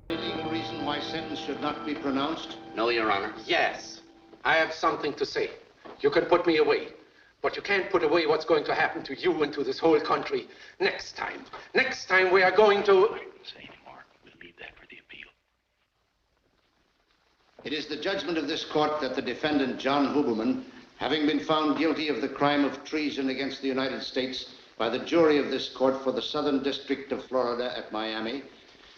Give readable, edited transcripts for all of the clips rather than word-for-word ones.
Legal reason why sentence should not be pronounced? No, Your Honor. Yes, I have something to say. You can put me away, but you can't put away what's going to happen to you and to this whole country next time. Next time we are going to... I won't say anymore. We'll leave that for the appeal. It is the judgment of this court that the defendant, John Huberman, having been found guilty of the crime of treason against the United States by the jury of this court for the Southern District of Florida at Miami,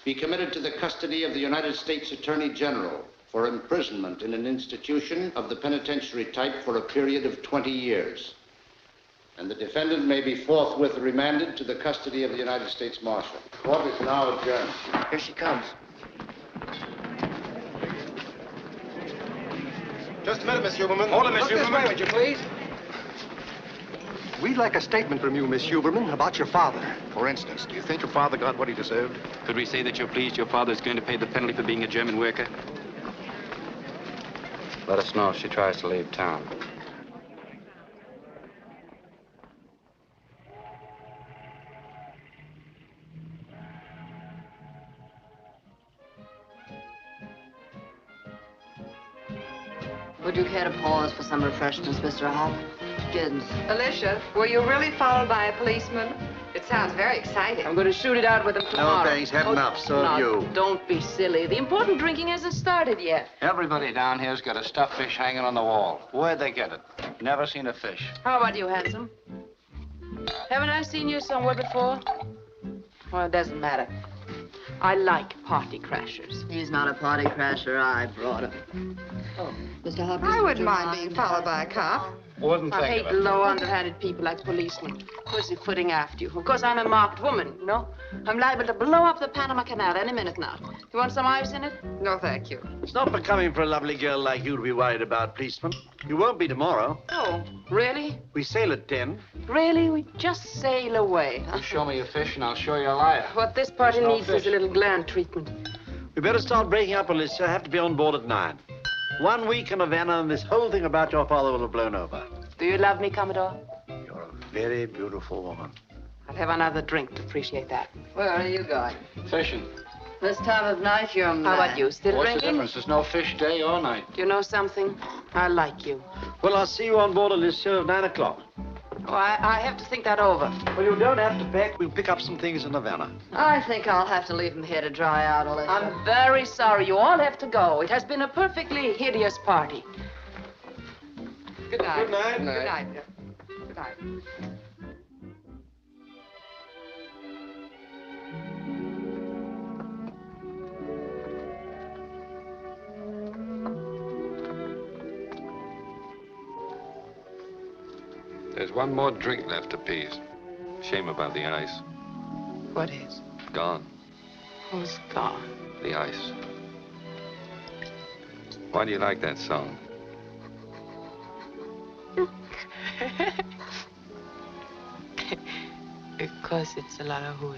be committed to the custody of the United States Attorney General for imprisonment in an institution of the penitentiary type for a period of 20 years. And the defendant may be forthwith remanded to the custody of the United States Marshal. Court is now adjourned. Here she comes. Just a minute, Miss Huberman. Hold it, Miss Huberman. This way, would you please? We'd like a statement from you, Miss Huberman, about your father. For instance, do you think your father got what he deserved? Could we say that you're pleased your father's going to pay the penalty for being a German worker? Let us know if she tries to leave town. Would you care to pause for some refreshments, Mr. Hopkins? Alicia, were you really followed by a policeman? It sounds very exciting. I'm going to shoot it out with him tomorrow. No, thanks. Had enough. So have you. Don't be silly. The important drinking hasn't started yet. Everybody down here's got a stuffed fish hanging on the wall. Where'd they get it? Never seen a fish. How about you, handsome? Haven't I seen you somewhere before? Well, it doesn't matter. I like party crashers. He's not a party crasher. I brought him. Oh, Mr. Hopkins. I wouldn't mind being followed by a cop. Wouldn't I think hate of it. low, underhanded people like policemen. Pussyfooting after you. Of course, I'm a marked woman, you know? I'm liable to blow up the Panama Canal any minute now. You want some ice in it? No, thank you. It's not becoming for a lovely girl like you to be worried about, policeman. You won't be tomorrow. Oh, really? We sail at 10. Really? We just sail away. You show me a fish and I'll show you a liar. What this party There's no needs fish. is a little gland treatment. We better start breaking up, Alicia. I have to be on board at 9. 1 week in Havana and this whole thing about your father will have blown over. Do you love me, Commodore? You're a very beautiful woman. I'll have another drink to appreciate that. Where are you going? Fishing. This time of night, you're mad. How about you? Still What's the drinking? difference? There's no fish day or night. Do you know something? I like you. Well, I'll see you on board Alicia at 9 o'clock. Oh, I have to think that over. Well, you don't have to pack. We'll pick up some things in Havana. I think I'll have to leave him here to dry out, Alicia. I'm very sorry. You all have to go. It has been a perfectly hideous party. Good night. Good night. Good night. Good night. There's one more drink left, appease. Shame about the ice. What is? Gone. Who's gone? The ice. Why do you like that song? Because it's a lot of hooey.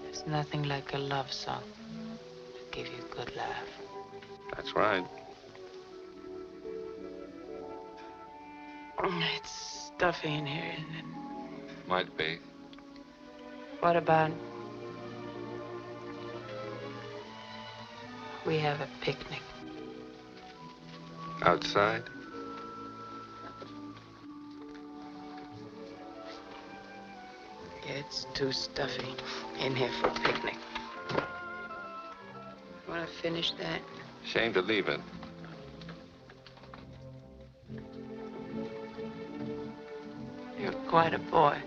There's nothing like a love song to give you a good laugh. That's right. It's stuffy in here, isn't it? Might be. What about we have a picnic? Outside? It's too stuffy in here for a picnic. Want to finish that? Shame to leave it. You're quite a boy.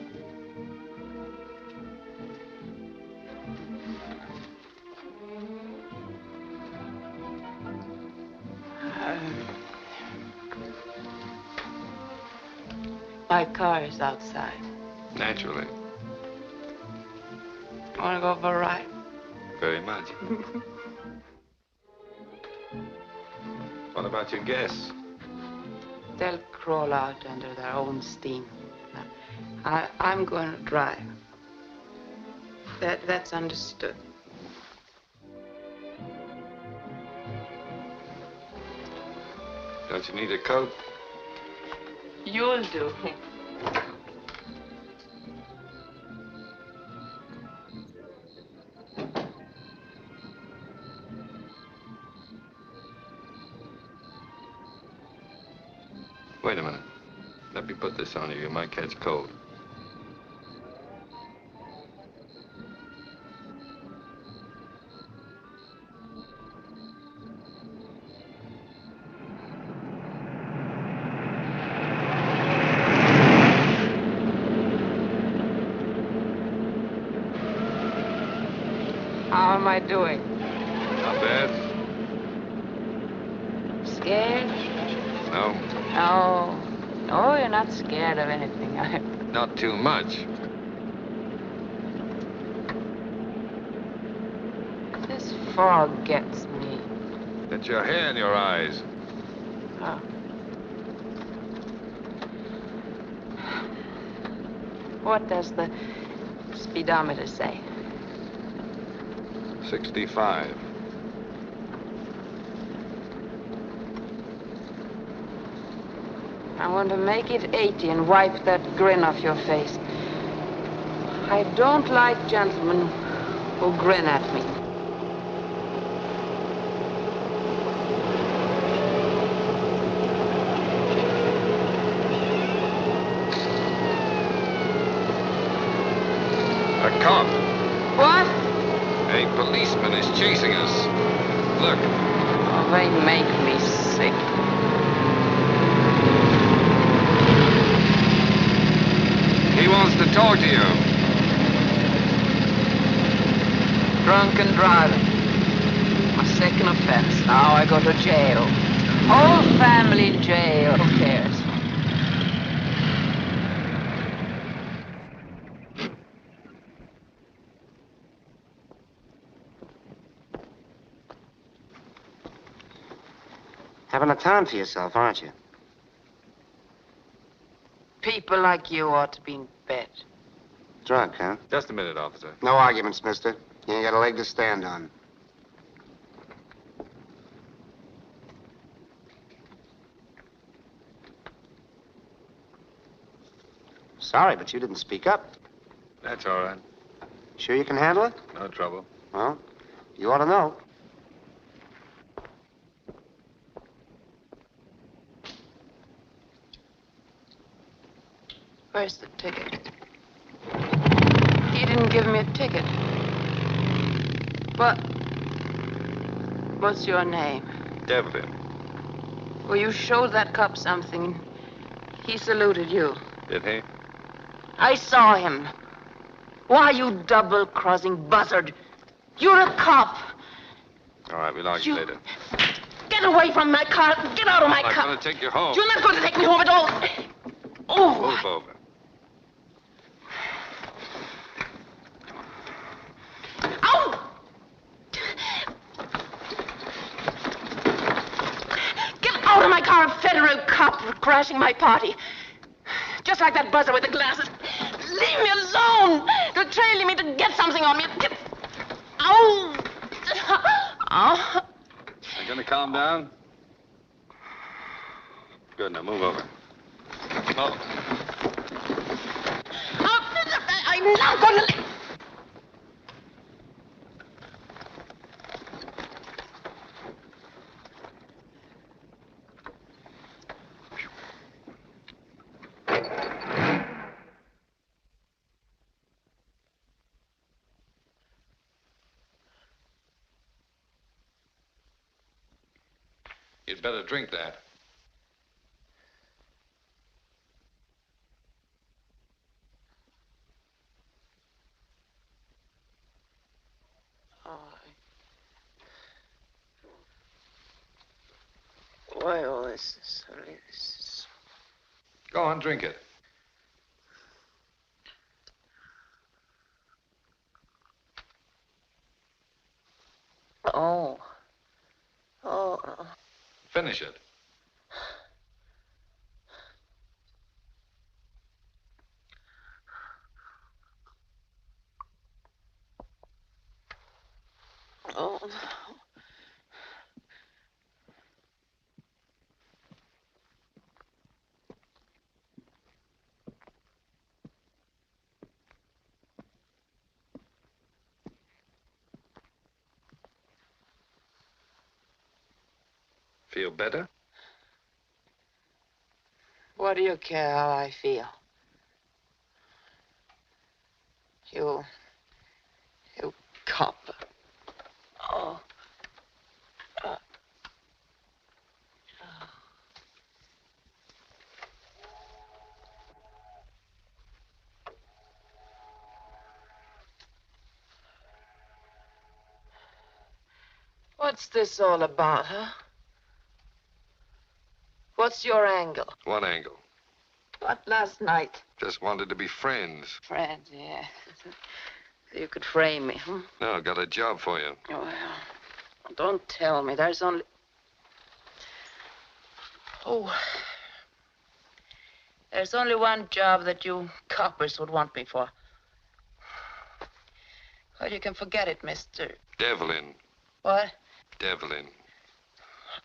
My car is outside. Naturally. Want to go for a ride? Very much. What about your guests? They'll crawl out under their own steam. I'm going to drive. That's understood. Don't you need a coat? You'll do. Wait a minute. Let me put this on you. You might catch cold. How am I doing? Not bad. Scared? No, No. No, you're not scared of anything. not too much. This fog gets me. That's your hair in your eyes. Oh. What does the speedometer say? 65. I want to make it 80 and wipe that grin off your face. I don't like gentlemen who grin at me. A cop. What? A policeman is chasing us. Look. Oh, they make me sick. He wants to talk to you. Drunken driving. My second offense. Now I go to jail. Whole family in jail. Who cares? Having a time for yourself, aren't you? People like you ought to be in bed. Drunk, huh? Just a minute, officer. No arguments, mister. You ain't got a leg to stand on. Sorry, but you didn't speak up. That's all right. Sure you can handle it? No trouble. Well, you ought to know. Where's the ticket? He didn't give me a ticket. What's your name? Devlin. Well, you showed that cop something. He saluted you. Did he? I saw him. Why, you double-crossing buzzard? You're a cop. All right, we'll argue later. Get away from my car. Get out of my I'm car. going to take you home. You're not going to take me home at all. Oh, Move over. Ow! Get out of my car, federal cop, for crashing my party. Just like that buzzer with the glasses. Leave me alone. You're trailing me to get something on me. Get... Ow! Oh. You going to calm down? Good, now move over. Oh. I'm not going to... You'd better drink that. Why all this? Go on, drink it. Oh. Finish it. Oh. Feel better? What do you care how I feel? You cop. Oh. What's this all about, huh? What's your angle? What angle? What, last night? Just wanted to be friends. Friends, yeah. You could frame me, huh? No, got a job for you. Oh, well, don't tell me. There's only... Oh. There's only one job that you coppers would want me for. Well, you can forget it, Mr. Devlin. What? Devlin.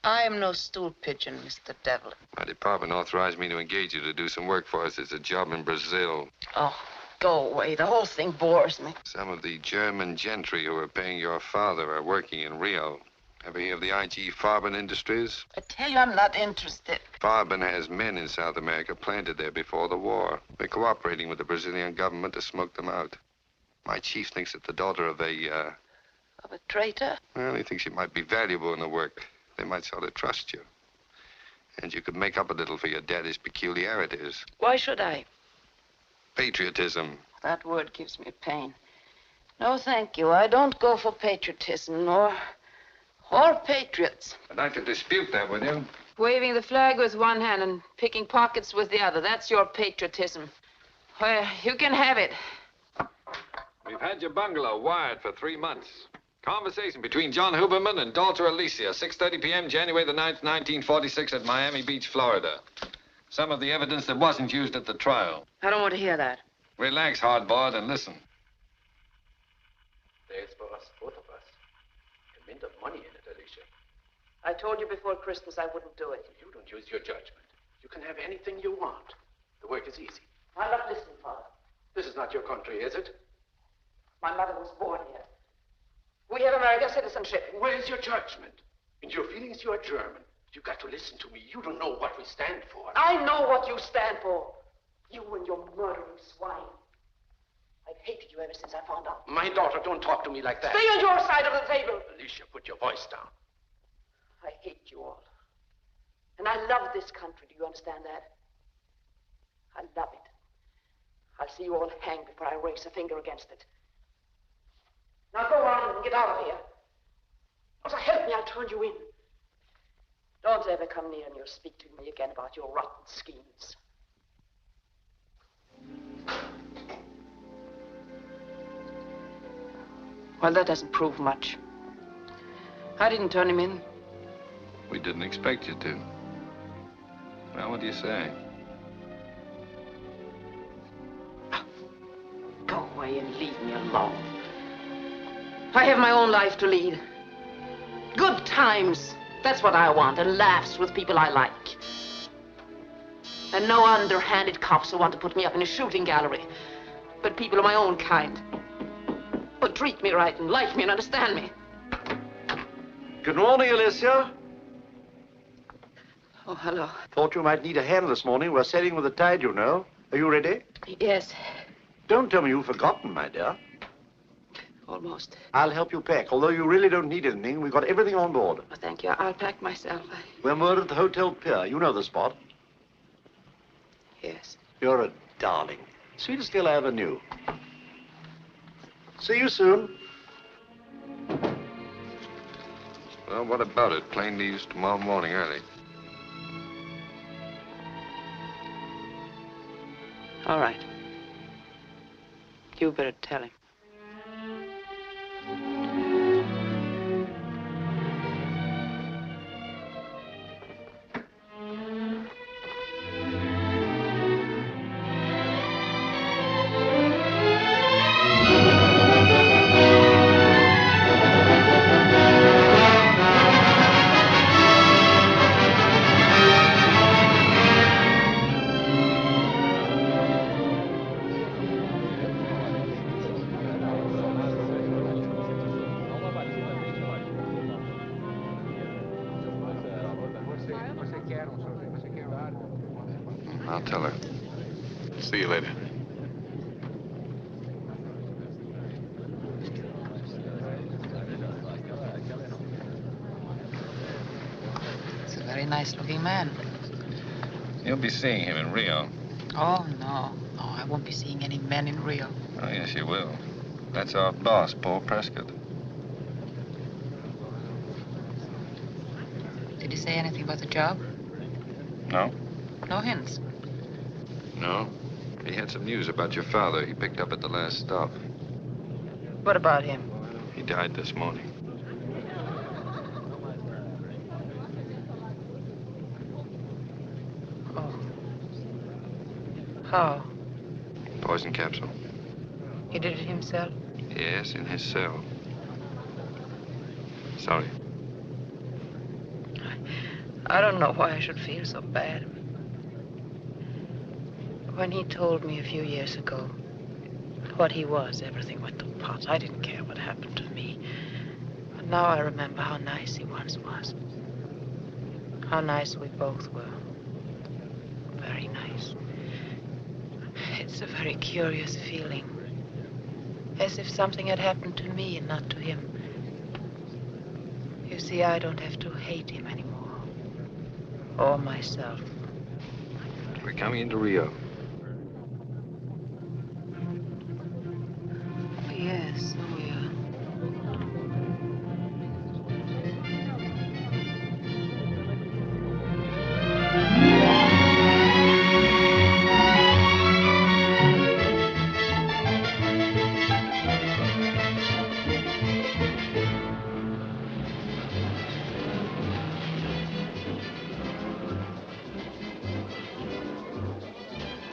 I am no stool pigeon, Mr. Devlin. My department authorized me to engage you to do some work for us. It's a job in Brazil. Oh, go away. The whole thing bores me. Some of the German gentry who are paying your father are working in Rio. Ever hear of the IG Farben Industries? I tell you, I'm not interested. Farben has men in South America planted there before the war. They're cooperating with the Brazilian government to smoke them out. My chief thinks that the daughter of a, Of a traitor? Well, he thinks you might be valuable in the work. They might sort of trust you. And you could make up a little for your daddy's peculiarities. Why should I? Patriotism. That word gives me pain. No, thank you. I don't go for patriotism or patriots. I'd like to dispute that with you. Waving the flag with one hand and picking pockets with the other. That's your patriotism. Well, you can have it. We've had your bungalow wired for 3 months. Conversation between John Huberman and daughter Alicia, 6:30 p.m., January the 9th, 1946, at Miami Beach, Florida. Some of the evidence that wasn't used at the trial. I don't want to hear that. Relax, hardboiled, and listen. There's for us, both of us. A mint of money in it, Alicia. I told you before Christmas I wouldn't do it. You don't use your judgment. You can have anything you want. The work is easy. I'm not listening, Father. This is not your country, is it? My mother was born here. We have American citizenship. Where's your judgment? In your feelings, you are German. You've got to listen to me. You don't know what we stand for. I know what you stand for. You and your murdering swine. I've hated you ever since I found out. My daughter, don't talk to me like that. Stay on your side of the table. Alicia, put your voice down. I hate you all. And I love this country. Do you understand that? I love it. I'll see you all hanged before I raise a finger against it. Now go on and get out of here. Or help me, I'll turn you in. Don't ever come near me or speak to me again about your rotten schemes. Well, that doesn't prove much. I didn't turn him in. We didn't expect you to. Well, what do you say? Go away and leave me alone. I have my own life to lead. Good times. That's what I want. And laughs with people I like. And no underhanded cops who want to put me up in a shooting gallery. But people of my own kind. Who treat me right and like me and understand me. Good morning, Alicia. Oh, hello. Thought you might need a hand this morning. We're sailing with the tide, you know. Are you ready? Yes. Don't tell me you've forgotten, my dear. Almost. I'll help you pack. Although you really don't need anything, we've got everything on board. Oh, thank you. I'll pack myself. We're moored at the Hotel Pier. You know the spot. Yes. You're a darling. Sweetest girl I ever knew. See you soon. Well, what about it? Plane leaves tomorrow morning early. All right. You better tell him. I'll tell her. See you later. He's a very nice-looking man. You'll be seeing him in Rio. Oh, no. No, I won't be seeing any men in Rio. Oh, yes, you will. That's our boss, Paul Prescott. Did he say anything about the job? No? No hints. No. He had some news about your father he picked up at the last stop. What about him? He died this morning. Oh. How? Poison capsule. He did it himself? Yes, in his cell. Sorry. I don't know why I should feel so bad. When he told me a few years ago what he was, everything went to pot. I didn't care what happened to me. But now I remember how nice he once was. How nice we both were. Very nice. It's a very curious feeling. As if something had happened to me and not to him. You see, I don't have to hate him anymore. Or myself. We're coming into Rio. Yes, oh yeah.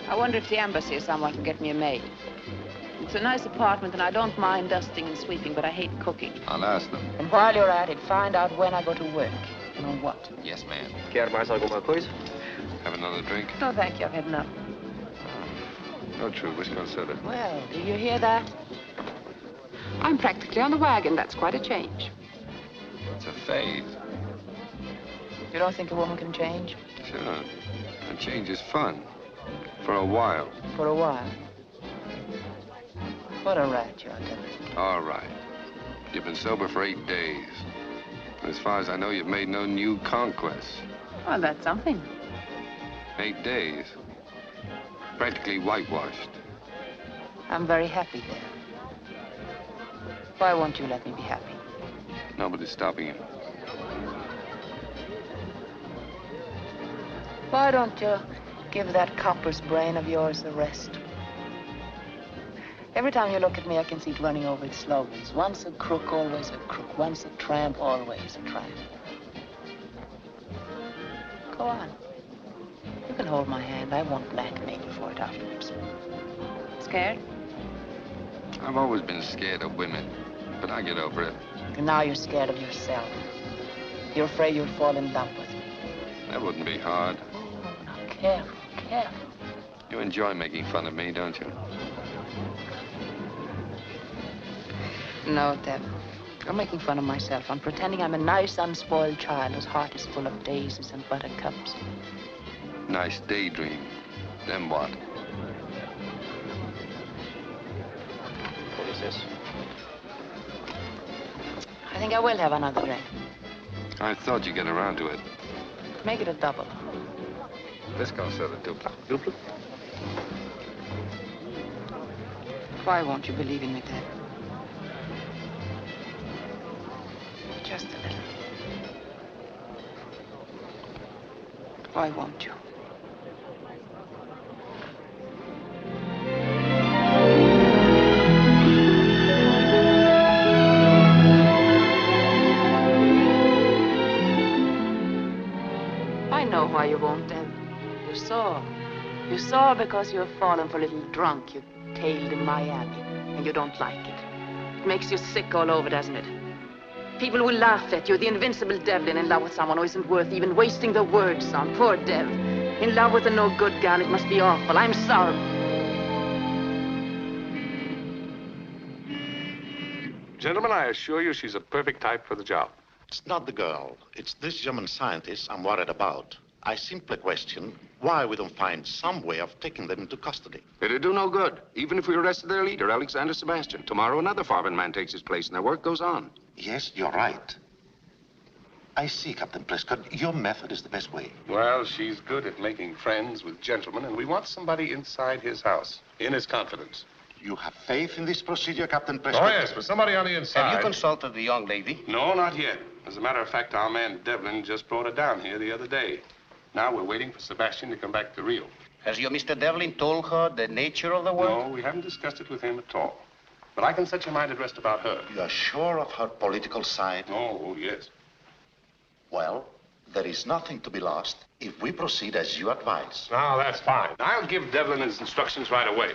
I wonder if the embassy or someone can get me a maid. It's a nice apartment, and I don't mind dusting and sweeping, but I hate cooking. I'll ask them. And while you're at it, find out when I go to work and on what. Yes, ma'am. Quer mais alguma coisa? Have another drink? No, thank you. I've had enough. No, true. Whiskey and soda. Well, do you hear that? I'm practically on the wagon. That's quite a change. It's a phase. You don't think a woman can change? Sure. A change is fun. For a while. For a while. What a rat you are, Devlin. All right. You've been sober for 8 days. As far as I know, you've made no new conquests. Well, that's something. 8 days. Practically whitewashed. I'm very happy there. Why won't you let me be happy? Nobody's stopping you. Why don't you give that copper's brain of yours a rest? Every time you look at me, I can see it running over its slogans. Once a crook, always a crook. Once a tramp, always a tramp. Go on. You can hold my hand. I won't blackmail you for it afterwards. Scared? I've always been scared of women, but I get over it. And now you're scared of yourself. You're afraid you'll fall in love with me. That wouldn't be hard. Oh, now, careful, careful. You enjoy making fun of me, don't you? No, Deb. I'm making fun of myself. I'm pretending I'm a nice, unspoiled child whose heart is full of daisies and buttercups. Nice daydream. Then what? What is this? I think I will have another drink. I thought you'd get around to it. Make it a double. This goes to the dupla. Dupla? Why won't you believe in me, Deb? Just a little. Why won't you? I know why you won't, Deb. You saw. You saw because you've fallen for a little drunk you tailed in Miami, and you don't like it. It makes you sick all over, doesn't it? People will laugh at you, the invincible Devlin in love with someone who isn't worth even wasting the words on. Poor Dev. In love with a no-good gal, it must be awful. I'm sorry. Gentlemen, I assure you she's a perfect type for the job. It's not the girl. It's this German scientist I'm worried about. I simply question why we don't find some way of taking them into custody. It'd do no good, even if we arrested their leader, Alexander Sebastian. Tomorrow, another foreign man takes his place, and their work goes on. Yes, you're right. I see, Captain Prescott. Your method is the best way. Well, she's good at making friends with gentlemen, and we want somebody inside his house, in his confidence. You have faith in this procedure, Captain Prescott? Oh, yes, but somebody on the inside. Have you consulted the young lady? No, not yet. As a matter of fact, our man Devlin just brought her down here the other day. Now we're waiting for Sebastian to come back to Rio. Has your Mr. Devlin told her the nature of the work? No, we haven't discussed it with him at all. But I can set your mind at rest about her. You are sure of her political side? Oh, yes. Well, there is nothing to be lost if we proceed as you advise. Now, that's fine. I'll give Devlin his instructions right away.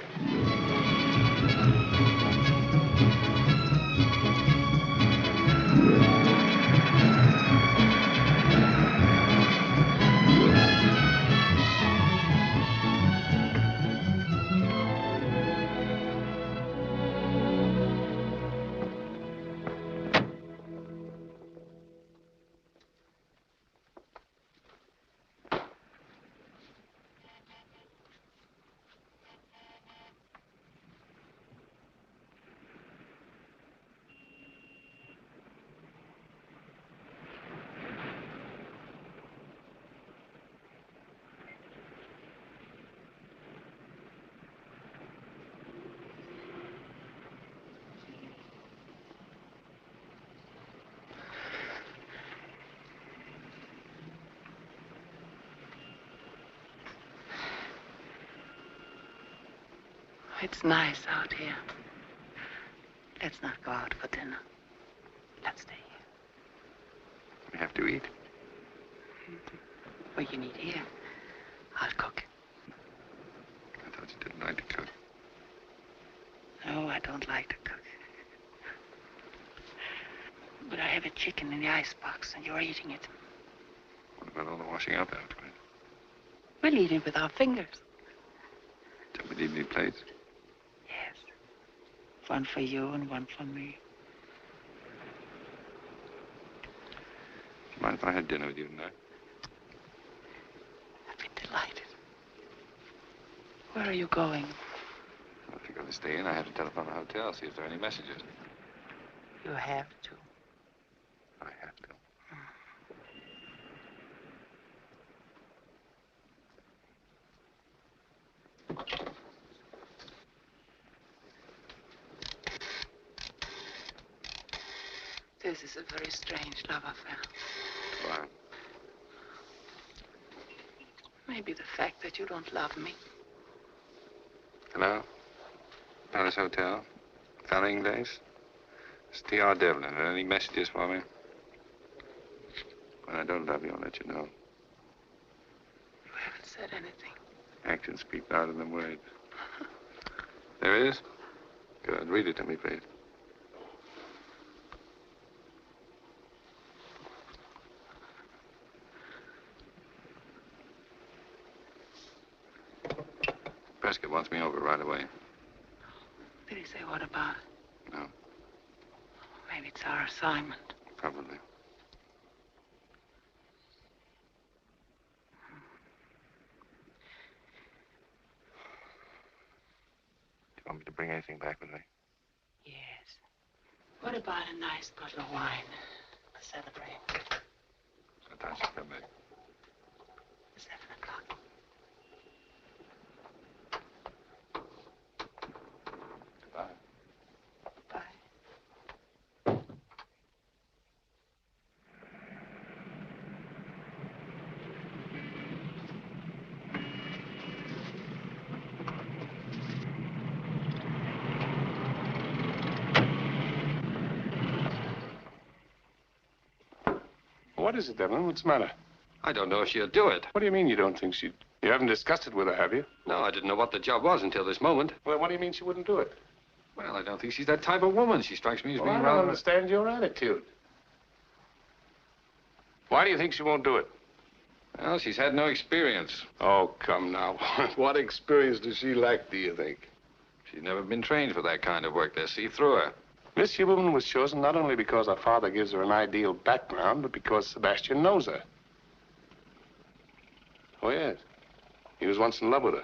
It's nice out here. Let's not go out for dinner. Let's stay here. We have to eat. What you need here, I'll cook. I thought you didn't like to cook. No, I don't like to cook. But I have a chicken in the icebox, and you're eating it. What about all the washing up afterwards? We'll eat it with our fingers. Don't we need any plates? Yes. One for you and one for me. Do you mind if I had dinner with you tonight? I'd be delighted. Where are you going? Well, if you're going to stay in, I have to telephone the hotel, see if there are any messages. You have to. I have to. This is a very strange love affair. Why? Maybe the fact that you don't love me. Hello? Palace Hotel? Felling Days? It's T.R. Devlin. Any messages for me? When I don't love you, I'll let you know. You haven't said anything. Actions speak louder than words. There is? Good. Read it to me, please. Prescott wants me over right away. Did he say what about it? No. Maybe it's our assignment. Probably. Do you want me to bring anything back with me? Yes. What about a nice bottle of wine to celebrate? What time should I come back? 7 o'clock. Goodbye. Bye. What is it, Devlin? What's the matter? I don't know if she'll do it. What do you mean you don't think she'd... You haven't discussed it with her, have you? No, I didn't know what the job was until this moment. Well, what do you mean she wouldn't do it? Well, I don't think she's that type of woman. She strikes me as Well, I being don't rather... understand your attitude. Why do you think she won't do it? Well, she's had no experience. Oh, come now. What experience does she lack, do you think? She's never been trained for that kind of work. They'll see through her. Miss Huberman was chosen not only because her father gives her an ideal background, but because Sebastian knows her. Oh, yes. He was once in love with her.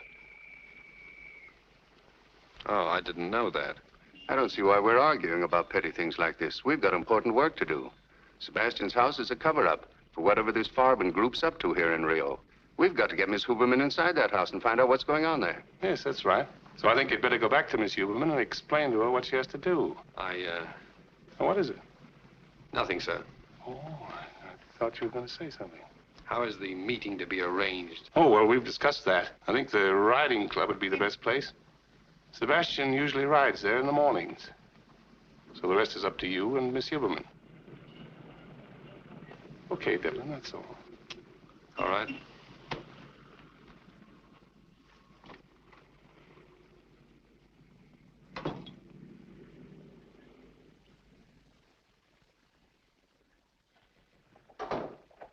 Oh, I didn't know that. I don't see why we're arguing about petty things like this. We've got important work to do. Sebastian's house is a cover-up for whatever this Farben group's up to here in Rio. We've got to get Miss Huberman inside that house and find out what's going on there. Yes, that's right. So I think you'd better go back to Miss Huberman and explain to her what she has to do. What is it? Nothing, sir. Oh, I thought you were going to say something. How is the meeting to be arranged? Oh, well, we've discussed that. I think the riding club would be the best place. Sebastian usually rides there in the mornings. So the rest is up to you and Miss Huberman. Okay, Devlin, that's all. All right.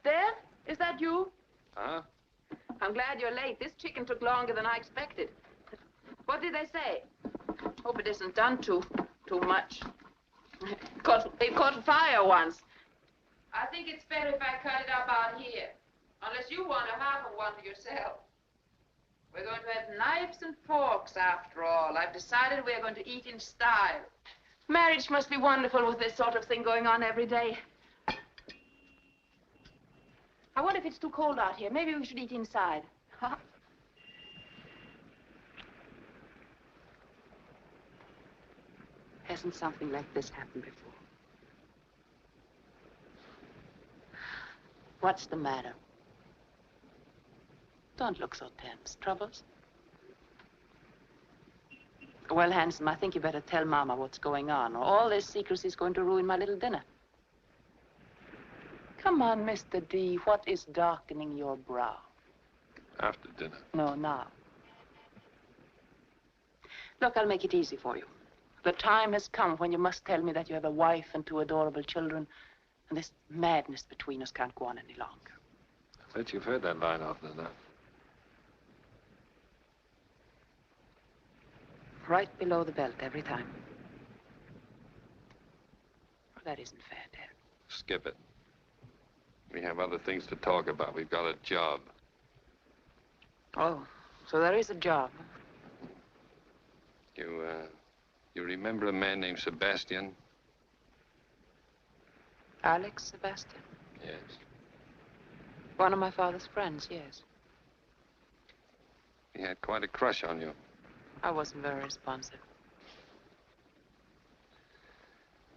There? Is that you? Huh? I'm glad you're late. This chicken took longer than I expected. What did they say? Hope it isn't done too much. It caught fire once. I think it's better if I cut it up out here. Unless you want a half of one yourself. We're going to have knives and forks after all. I've decided we're going to eat in style. Marriage must be wonderful with this sort of thing going on every day. I wonder if it's too cold out here. Maybe we should eat inside. Huh? Hasn't something like this happened before? What's the matter? Don't look so tense. Troubles? Well, handsome, I think you better tell Mama what's going on, or all this secrecy is going to ruin my little dinner. Come on, Mr. D. What is darkening your brow? After dinner. No, now. Look, I'll make it easy for you. The time has come when you must tell me that you have a wife and 2 adorable children, and this madness between us can't go on any longer. I bet you've heard that line often enough. Right below the belt every time. That isn't fair, Dad. Skip it. We have other things to talk about. We've got a job. Oh, so there is a job. You remember a man named Sebastian? Alex Sebastian? Yes. One of my father's friends, yes. He had quite a crush on you. I wasn't very responsive.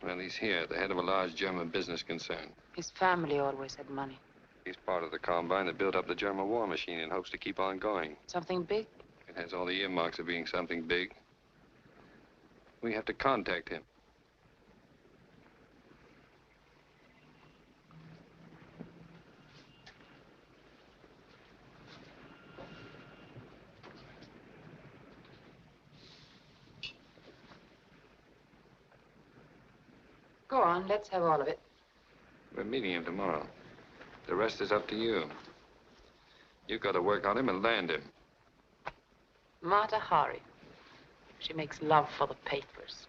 Well, he's here, the head of a large German business concern. His family always had money. He's part of the combine that built up the German war machine and hopes to keep on going. Something big? It has all the earmarks of being something big. We have to contact him. Go on, let's have all of it. We're meeting him tomorrow. The rest is up to you. You've got to work on him and land him. Mata Hari. She makes love for the papers.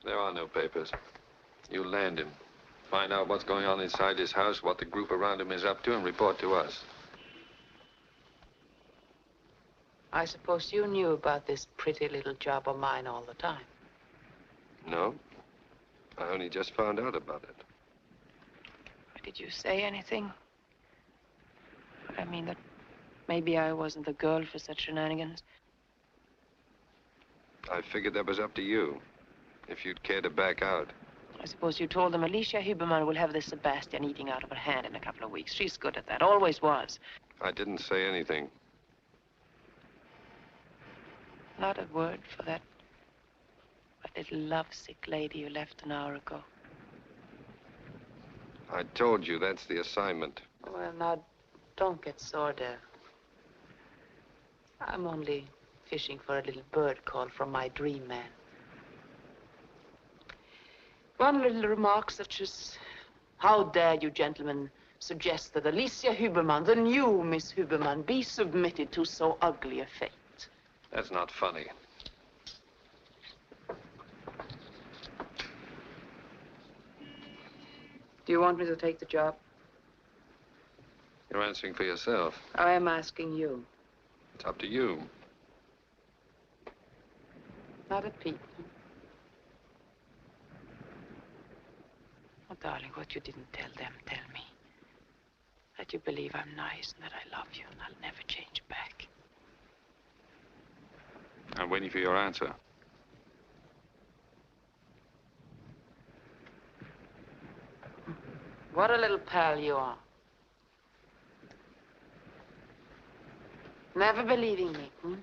There are no papers. You land him. Find out what's going on inside his house, what the group around him is up to, and report to us. I suppose you knew about this pretty little job of mine all the time. No. I only just found out about it. Did you say anything? I mean that maybe I wasn't the girl for such shenanigans. I figured that was up to you, if you'd care to back out. I suppose you told them Alicia Huberman will have this Sebastian eating out of her hand in a couple of weeks. She's good at that, always was. I didn't say anything. Not a word for that little lovesick lady you left an hour ago. I told you that's the assignment. Well, now, don't get sore, Dad. I'm only fishing for a little bird call from my dream man. One little remark such as, how dare you gentlemen suggest that Alicia Huberman, the new Miss Huberman, be submitted to so ugly a fate? That's not funny. Do you want me to take the job? You're answering for yourself. I am asking you. It's up to you. Not at Pete. Oh, darling, what you didn't tell them, tell me. That you believe I'm nice and that I love you and I'll never change back. I'm waiting for your answer. What a little pal you are. Never believing me, hmm?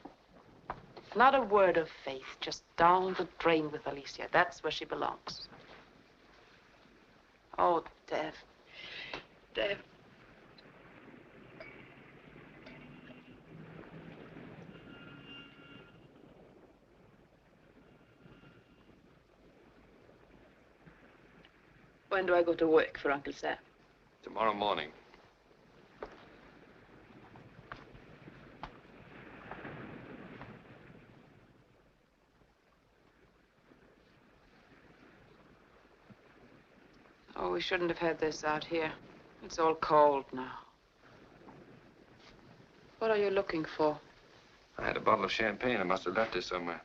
Not a word of faith, just down the drain with Alicia. That's where she belongs. Oh, Dev. Dev. When do I go to work for Uncle Sam? Tomorrow morning. Oh, we shouldn't have had this out here. It's all cold now. What are you looking for? I had a bottle of champagne. I must have left it somewhere.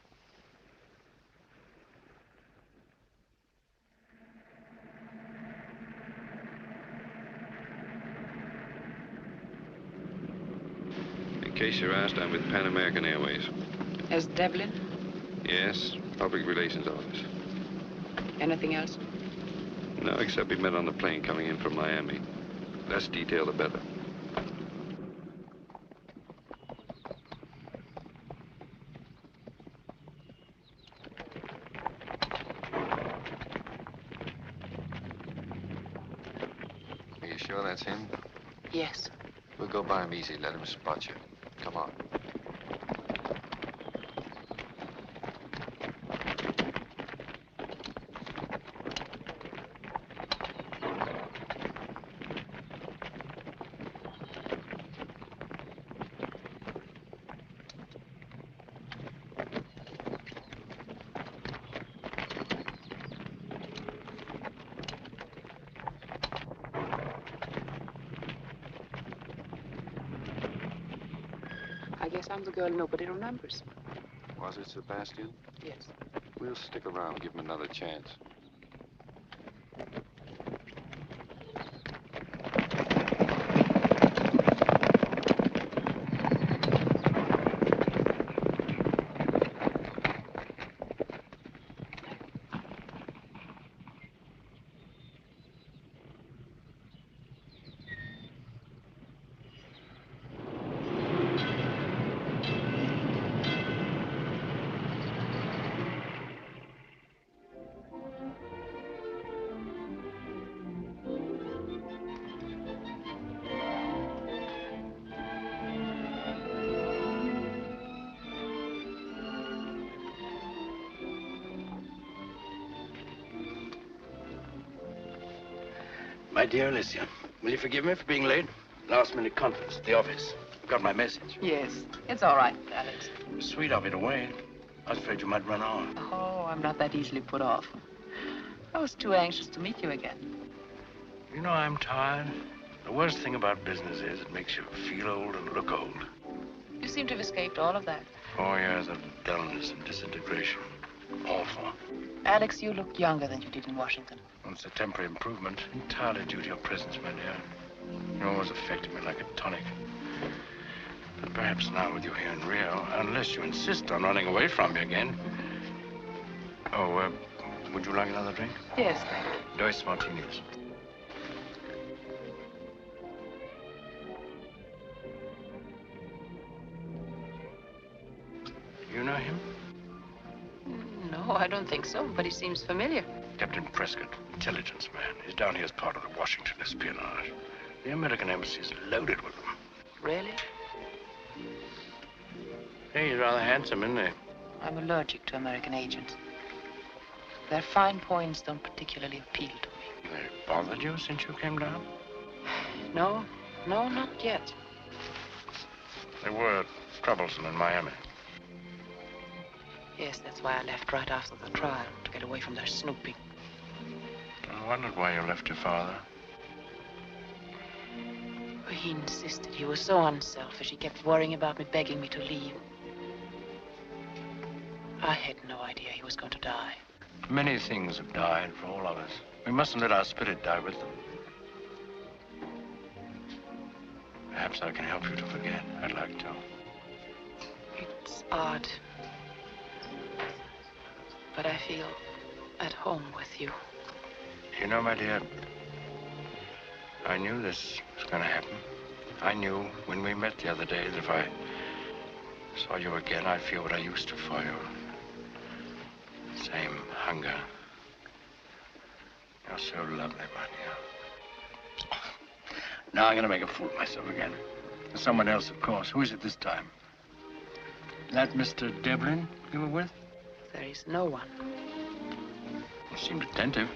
In case you're asked, I'm with Pan American Airways. As Devlin? Yes, Public Relations Office. Anything else? No, except we met on the plane coming in from Miami. Less detail, the better. Are you sure that's him? Yes. We'll go by him easy. Let him spot you. Come on. I guess I'm the girl nobody remembers. Was it Sebastian? Yes. We'll stick around, give him another chance. My dear Alicia, will you forgive me for being late? Last-minute conference at the office. You got my message. Yes. It's all right, Alex. It was sweet of you to wait. I was afraid you might run off. Oh, I'm not that easily put off. I was too anxious to meet you again. You know, I'm tired. The worst thing about business is it makes you feel old and look old. You seem to have escaped all of that. 4 years of dullness and disintegration. Awful. Alex, you look younger than you did in Washington. Well, it's a temporary improvement, entirely due to your presence, my dear. You always affected me like a tonic. But perhaps now with you here in Rio, unless you insist on running away from me again. Oh, would you like another drink? Yes, thank you. Dos martinis. You know him? No, I don't think so, but he seems familiar. Captain Prescott, intelligence man. He's down here as part of the Washington espionage. The American embassy is loaded with them. Really? Hey, he's rather handsome, isn't he? I'm allergic to American agents. Their fine points don't particularly appeal to me. They bothered you since you came down? No, not yet. They were troublesome in Miami. Yes, that's why I left right after the trial, to get away from their snooping. I wondered why you left your father. He insisted. He was so unselfish. He kept worrying about me, begging me to leave. I had no idea he was going to die. Many things have died for all of us. We mustn't let our spirit die with them. Perhaps I can help you to forget. I'd like to. It's odd. But I feel at home with you. You know, my dear, I knew this was going to happen. I knew when we met the other day that if I saw you again, I'd feel what I used to for you. Same hunger. You're so lovely, my dear. Now I'm going to make a fool of myself again. There's someone else, of course. Who is it this time? That Mr. Devlin you were with? There is no one. You seemed attentive.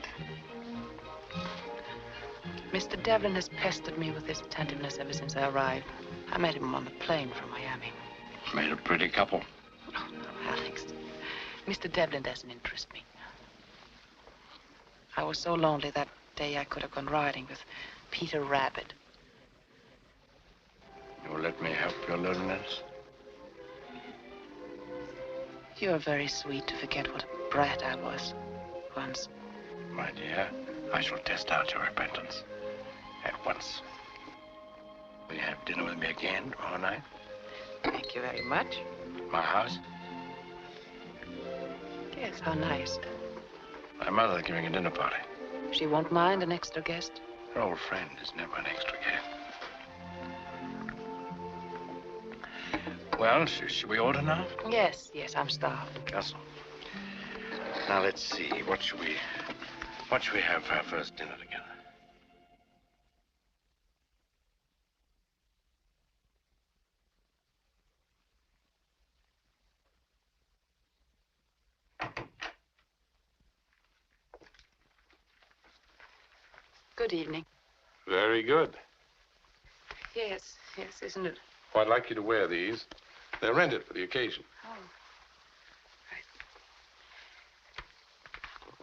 Mr. Devlin has pestered me with his attentiveness ever since I arrived. I met him on the plane from Miami. Made a pretty couple. Oh, no, Alex. Mr. Devlin doesn't interest me. I was so lonely that day I could have gone riding with Peter Rabbit. You'll let me help your loneliness? You're very sweet to forget what a brat I was once. My dear, I shall test out your repentance at once. Will you have dinner with me again tomorrow night? Thank you very much. My house? Yes, how nice. My mother's giving a dinner party. She won't mind an extra guest? Her old friend is never an extra guest. Well, should we order now? Yes, I'm starved. Castle. Now, let's see. What should we have for our first dinner together? Good evening. Very good. Yes, isn't it? Well, I'd like you to wear these. They're rented for the occasion. Oh. Right.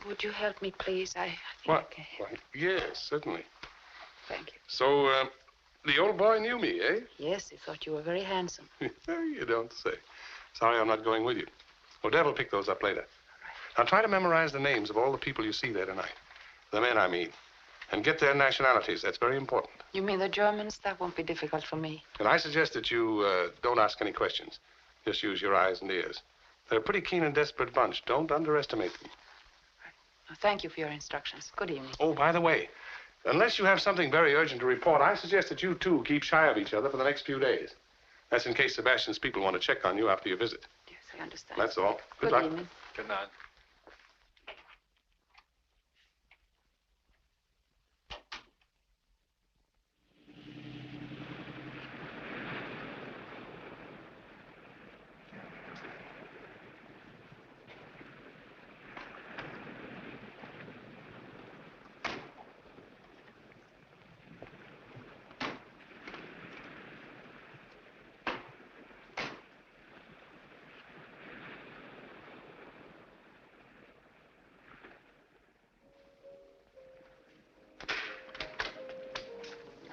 Would you help me, please? I think What? I can. Why, yes, certainly. Thank you. So, the old boy knew me, eh? Yes, he thought you were very handsome. You don't say. Sorry I'm not going with you. Odette will pick those up later. Now, try to memorize the names of all the people you see there tonight. The men, I mean. And get their nationalities. That's very important. You mean the Germans? That won't be difficult for me. And I suggest that you don't ask any questions. Just use your eyes and ears. They're a pretty keen and desperate bunch. Don't underestimate them. Well, thank you for your instructions. Good evening. Oh, by the way, unless you have something very urgent to report, I suggest that you two keep shy of each other for the next few days. That's in case Sebastian's people want to check on you after your visit. Yes, I understand. That's all. Good Good luck. evening. Good night.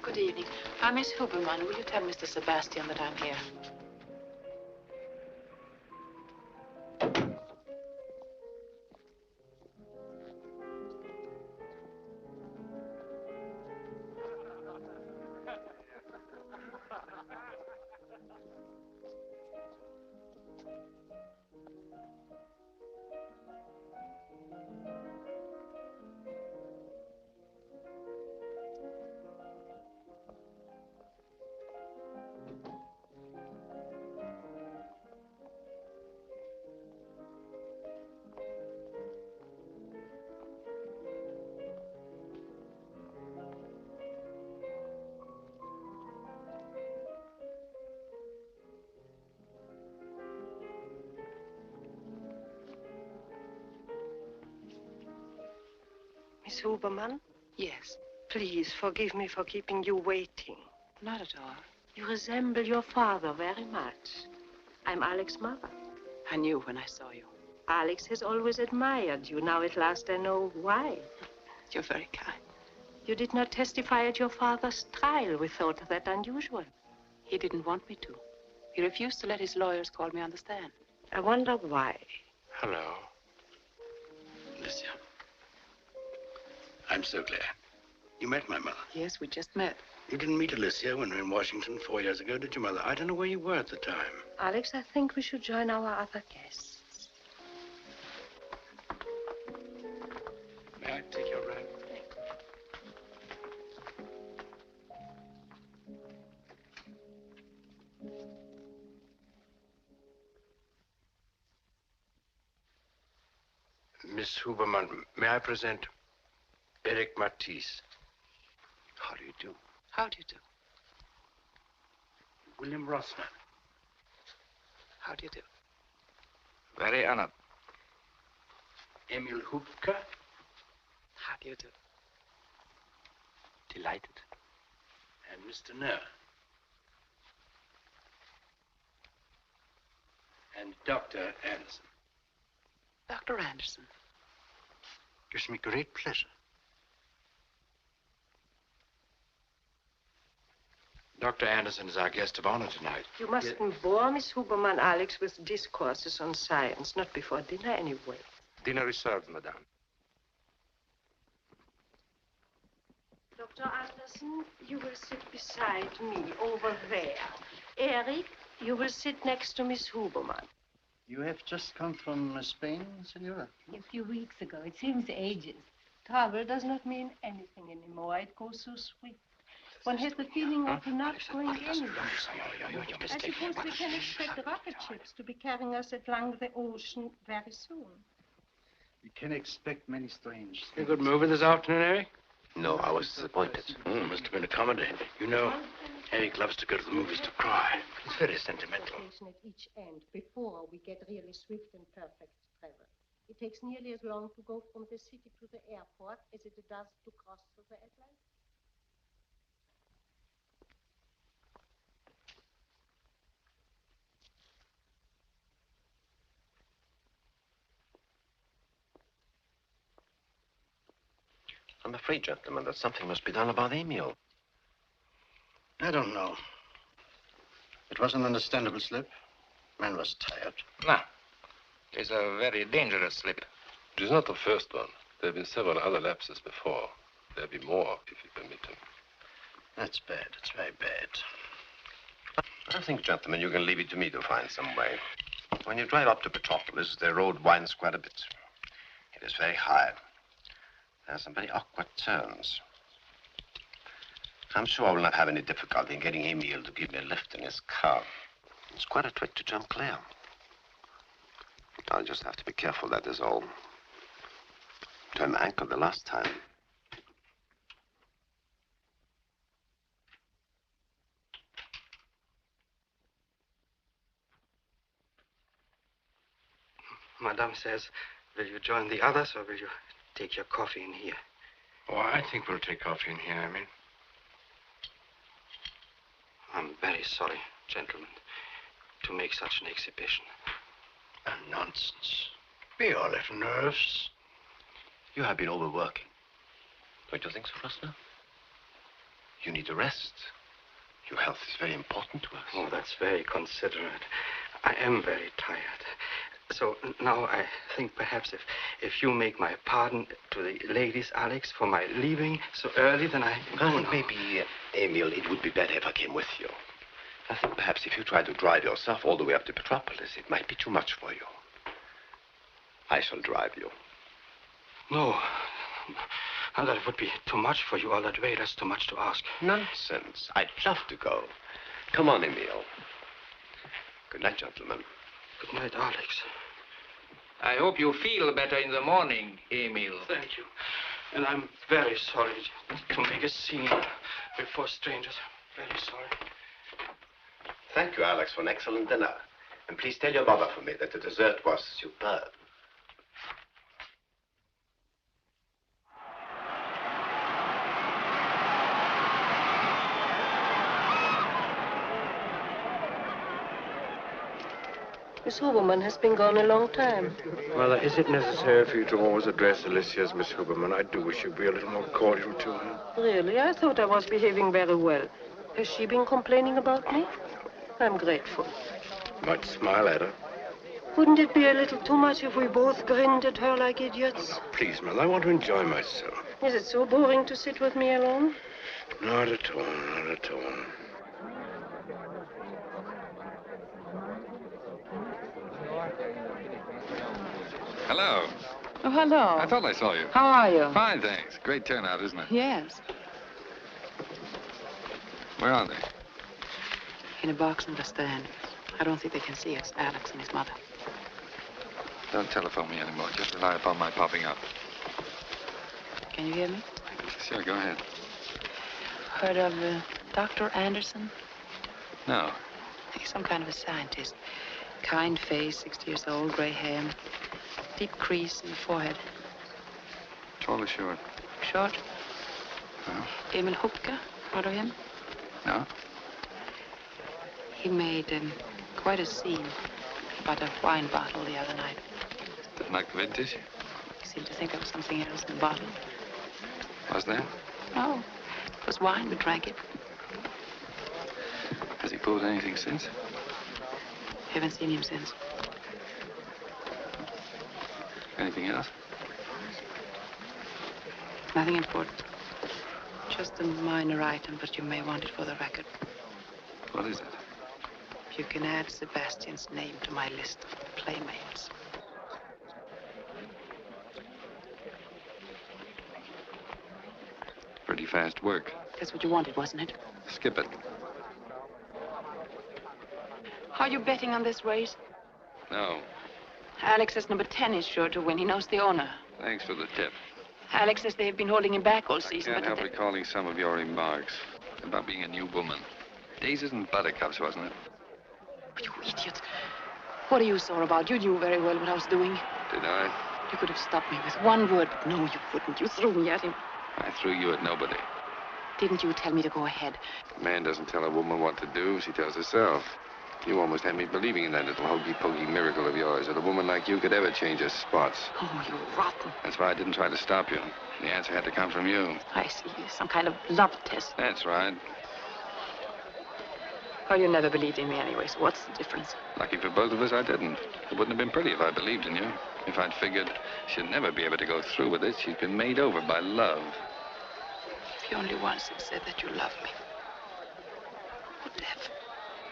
Good evening. I'm Miss Huberman. Will you tell Mr. Sebastian that I'm here? Miss Huberman? Yes. Please forgive me for keeping you waiting. Not at all. You resemble your father very much. I'm Alex's mother. I knew when I saw you. Alex has always admired you. Now at last I know why. You're very kind. You did not testify at your father's trial. We thought that unusual. He didn't want me to. He refused to let his lawyers call me on the stand. I wonder why. Hello. Alicia. I'm so glad. You met my mother. Yes, we just met. You didn't meet Alicia when we were in Washington 4 years ago, did you, Mother? I don't know where you were at the time. Alex, I think we should join our other guests. May I take your ride? Miss Huberman, may I present Eric Matisse? How do you do? How do you do? William Rossman. How do you do? Very honored. Emil Hupke. How do you do? Delighted. And Mr. Nair. And Dr. Anderson. Dr. Anderson. Gives me great pleasure. Dr. Anderson is our guest of honor tonight. You mustn't bore Miss Huberman, Alex, with discourses on science. Not before dinner, anyway. Dinner is served, madame. Dr. Anderson, you will sit beside me over there. Eric, you will sit next to Miss Huberman. You have just come from Spain, Senora? A few weeks ago. It seems ages. Travel does not mean anything anymore. It goes so swift. One has the feeling of not going anywhere. I suppose we can expect rocket ships to be carrying us along the ocean very soon. We can expect many strange A good movie this afternoon, Eric? No, I was disappointed. Must have been a comedy. You know, Eric loves to go to the movies to cry. He's very sentimental. At each end before we get really swift and perfect travel. It takes nearly as long to go from the city to the airport as it does to cross the Atlantic. I'm afraid, gentlemen, that something must be done about Emil. I don't know. It was an understandable slip. Man was tired. No. It's a very dangerous slip. It is not the first one. There have been several other lapses before. There'll be more, if you permit him. That's bad. It's very bad. I think, gentlemen, you can leave it to me to find some way. When you drive up to Petropolis, the road winds quite a bit. It is very high. There are some very awkward turns. I'm sure I will not have any difficulty in getting Emil to give me a lift in his car. It's quite a trick to jump clear. I'll just have to be careful, that is all. Turned my ankle the last time. Madame says, will you join the others or will you take your coffee in here? Oh, I think we'll take coffee in here, I mean. I'm very sorry, gentlemen, to make such an exhibition. Nonsense. We all have nerves. You have been overworking. Don't you think so, Rosner? You need a rest. Your health is very important to us. Oh, that's very considerate. I am very tired. So now I think perhaps if you make my pardon to the ladies, Alex, for my leaving so early, then I think maybe, Emil, it would be better if I came with you. I think perhaps if you tried to drive yourself all the way up to Petropolis, it might be too much for you. I shall drive you. No. And that would be too much for you all that way. That's too much to ask. Nonsense. I'd love to go. Come on, Emil. Good night, gentlemen. Good night, Alex. I hope you feel better in the morning, Emil. Thank you. And I'm very sorry to make a scene before strangers. Very sorry. Thank you, Alex, for an excellent dinner. And please tell your mother for me that the dessert was superb. Miss Huberman has been gone a long time. Mother, is it necessary for you to always address Alicia as Miss Huberman? I do wish you'd be a little more cordial to her. Really? I thought I was behaving very well. Has she been complaining about me? I'm grateful. Might smile at her. Wouldn't it be a little too much if we both grinned at her like idiots? Please, Mother, I want to enjoy myself. Is it so boring to sit with me alone? Not at all, not at all. Hello. Oh, hello. I thought I saw you. How are you? Fine, thanks. Great turnout, isn't it? Yes. Where are they? In a box in the stand. I don't think they can see us, Alex and his mother. Don't telephone me anymore. Just rely upon my popping up. Can you hear me? Sure, go ahead. Heard of Dr. Anderson? No. He's some kind of a scientist. Kind face, 60 years old, gray hair. Deep crease in the forehead. Tall or short? Short. No. Emil Hupke, heard of him? No. He made quite a scene about a wine bottle the other night. Didn't like the vintage? He seemed to think there was something else in the bottle. Was there? No. It was wine. We drank it. Has he pulled anything since? Haven't seen him since. Anything else? Nothing important. Just a minor item, but you may want it for the record. What is it? You can add Sebastian's name to my list of playmates. Pretty fast work. That's what you wanted, wasn't it? Skip it. Are you betting on this race? No. Alex says number 10 is sure to win. He knows the owner. Thanks for the tip. Alex says they have been holding him back all I season. can't help recalling some of your remarks about being a new woman. Daisies and buttercups, wasn't it? You idiot. What are you sore about? You knew very well what I was doing. Did I? You could have stopped me with one word, but no, you wouldn't. You threw me at him. I threw you at nobody. Didn't you tell me to go ahead? A man doesn't tell a woman what to do. She tells herself. You almost had me believing in that little hokey-pokey miracle of yours, that a woman like you could ever change her spots. Oh, you rotten. That's why I didn't try to stop you. The answer had to come from you. I see. Some kind of love test. That's right. Well, you never believed in me anyway, so what's the difference? Lucky for both of us, I didn't. It wouldn't have been pretty if I believed in you. If I'd figured she'd never be able to go through with it, she'd been made over by love. If you only once had said that you loved me. What the F?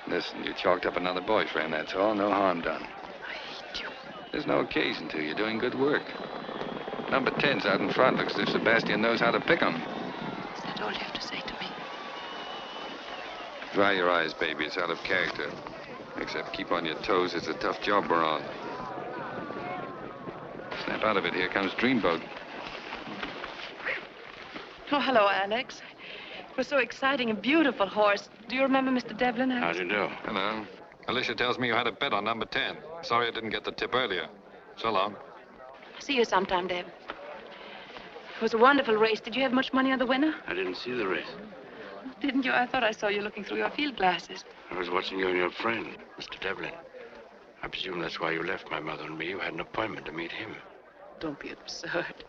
Listen, you chalked up another boyfriend, that's all. No harm done. I hate you. There's no occasion to. You're doing good work. Number 10's out in front. Looks as if Sebastian knows how to pick 'em. Is that all you have to say to me? Dry your eyes, baby. It's out of character. Except keep on your toes. It's a tough job we're on. Snap out of it. Here comes Dreamboat. Oh, hello, Alex. It was so exciting. A beautiful horse. Do you remember Mr. Devlin? How do you do? Hello. Alicia tells me you had a bet on number 10. Sorry I didn't get the tip earlier. So long. See you sometime, Deb. It was a wonderful race. Did you have much money on the winner? I didn't see the race. Didn't you? I thought I saw you looking through your field glasses. I was watching you and your friend, Mr. Devlin. I presume that's why you left my mother and me. You had an appointment to meet him. Don't be absurd.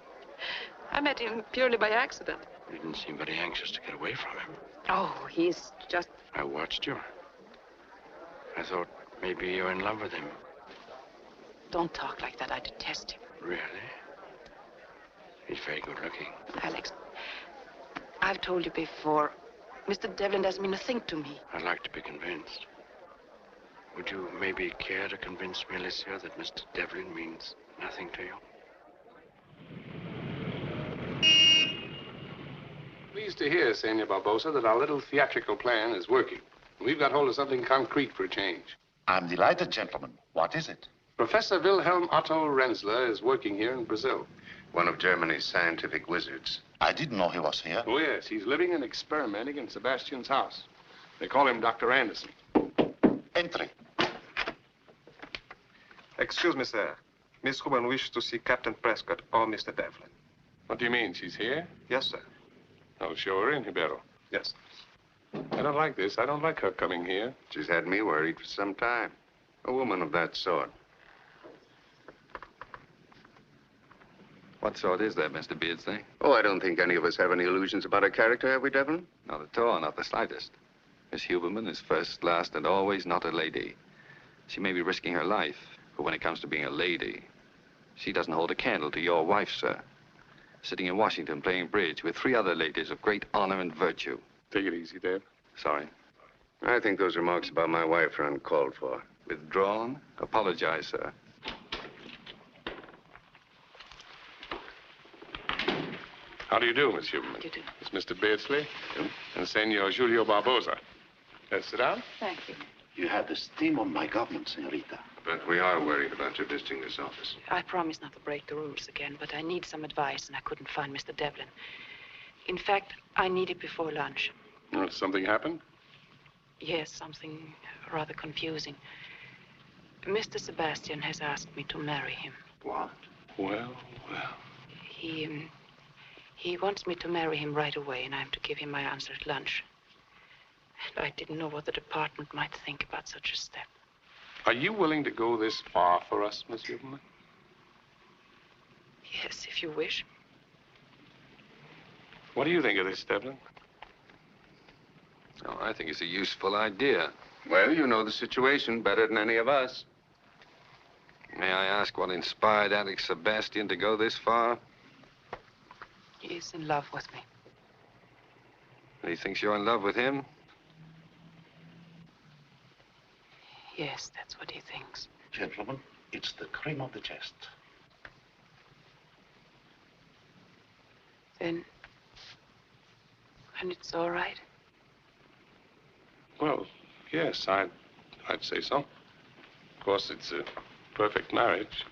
I met him purely by accident. You didn't seem very anxious to get away from him. Oh, he's just... I watched you. I thought maybe you're in love with him. Don't talk like that. I detest him. Really? He's very good looking. Alex, I've told you before, Mr. Devlin doesn't mean a thing to me. I'd like to be convinced. Would you maybe care to convince me, Alicia, that Mr. Devlin means nothing to you? Pleased to hear, Senor Barbosa, that our little theatrical plan is working. We've got hold of something concrete for a change. I'm delighted, gentlemen. What is it? Professor Wilhelm Otto Renzler is working here in Brazil. One of Germany's scientific wizards. I didn't know he was here. Oh, yes. He's living and experimenting in Sebastian's house. They call him Dr. Anderson. Entry. Excuse me, sir. Miss Huberman wishes to see Captain Prescott or Mr. Devlin. What do you mean? She's here? Yes, sir. Oh, show her in, Ribeiro. Yes. I don't like this. I don't like her coming here. She's had me worried for some time. A woman of that sort. What sort is that, Mr. Beardsley? Oh, I don't think any of us have any illusions about her character, have we, Devlin? Not at all, not the slightest. Miss Huberman is first, last, and always not a lady. She may be risking her life, but when it comes to being a lady, she doesn't hold a candle to your wife, sir. Sitting in Washington playing bridge with 3 other ladies of great honor and virtue. Take it easy, Dave. Sorry. I think those remarks about my wife are uncalled for. Withdrawn? Apologize, sir. How do you do, Miss Huberman? You do. It's Mr. Beardsley and Senor Julio Barbosa. Let's sit down. Thank you. You have the steam of my government, senorita. But we are worried about your visiting this office. I promise not to break the rules again, but I need some advice, and I couldn't find Mr. Devlin. In fact, I need it before lunch. Well, something happened? Yes, something rather confusing. Mr. Sebastian has asked me to marry him. What? Well. He wants me to marry him right away, and I'm to give him my answer at lunch. And I didn't know what the department might think about such a step. Are you willing to go this far for us, Miss Huberman? Yes, if you wish. What do you think of this, Devlin? Oh, I think it's a useful idea. Well, you know the situation better than any of us. May I ask what inspired Alex Sebastian to go this far? He is in love with me. He thinks you're in love with him? Yes, that's what he thinks. Gentlemen, it's the cream of the chest. Then it's all right? Well, yes, I'd say so. Of course, it's a perfect marriage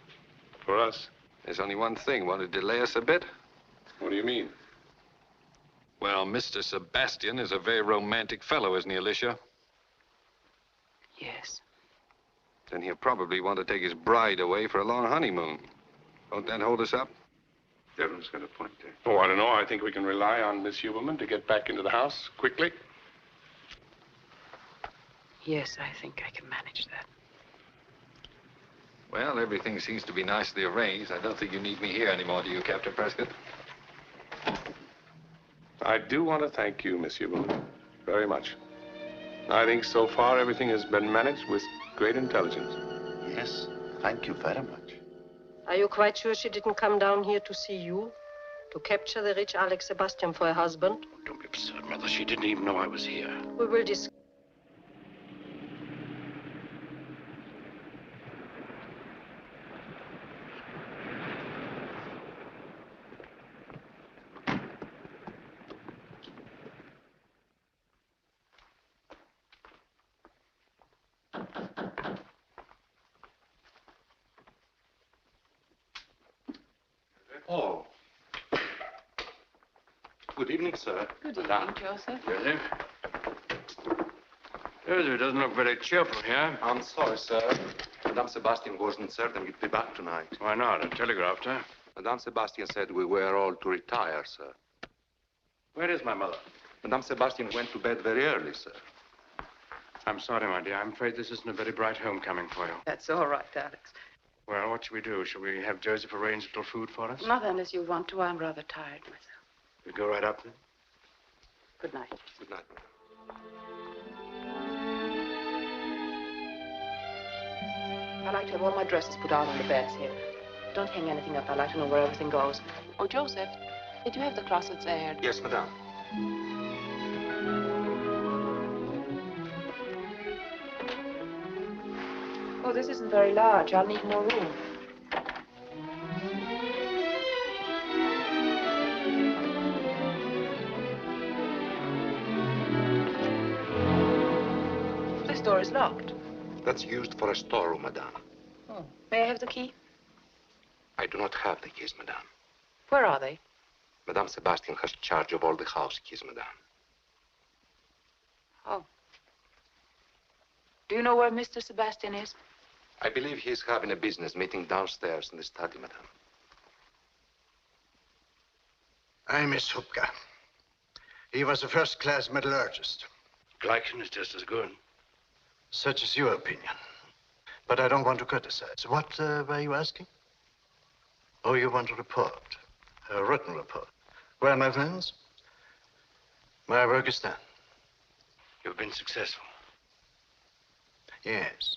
for us. There's only one thing. Want to delay us a bit? What do you mean? Well, Mr. Sebastian is a very romantic fellow, isn't he, Alicia? Yes. Then he'll probably want to take his bride away for a long honeymoon. Won't that hold us up? Devlin's got a point there. Oh, I don't know. I think we can rely on Miss Huberman to get back into the house quickly. Yes, I think I can manage that. Well, everything seems to be nicely arranged. I don't think you need me here anymore, do you, Captain Prescott? I do want to thank you, Miss Huberman, very much. I think so far everything has been managed with great intelligence. Yes, thank you very much. Are you quite sure she didn't come down here to see you? To capture the rich Alex Sebastian for her husband? Don't be absurd, Mother. She didn't even know I was here. We will discuss. Oh. Good evening, sir. Good evening, Joseph. Joseph? Joseph doesn't look very cheerful here. I'm sorry, sir. Madame Sebastian wasn't certain we'd be back tonight. Why not? I telegraphed her. Madame Sebastian said we were all to retire, sir. Where is my mother? Madame Sebastian went to bed very early, sir. I'm sorry, my dear. I'm afraid this isn't a very bright homecoming for you. That's all right, Alex. Well, what shall we do? Shall we have Joseph arrange a little food for us? Not unless you want to. I'm rather tired myself. We go right up then? Good night. Good night. I like to have all my dresses put out on the beds here. Don't hang anything up. I like to know where everything goes. Oh, Joseph, did you have the closets aired? Yes, madame. Oh, this isn't very large. I'll need more room. This door is locked. That's used for a storeroom, madame. Oh. May I have the key? I do not have the keys, madame. Where are they? Madame Sebastian has charge of all the house keys, madame. Oh. Do you know where Mr. Sebastian is? I believe he's having a business meeting downstairs in the study, madame. I miss Hupka. He was a first-class metallurgist. Gleichen is just as good. Such is your opinion. But I don't want to criticize. What were you asking? Oh, you want a report. A written report. Well, my friends, my work is done. You've been successful. Yes.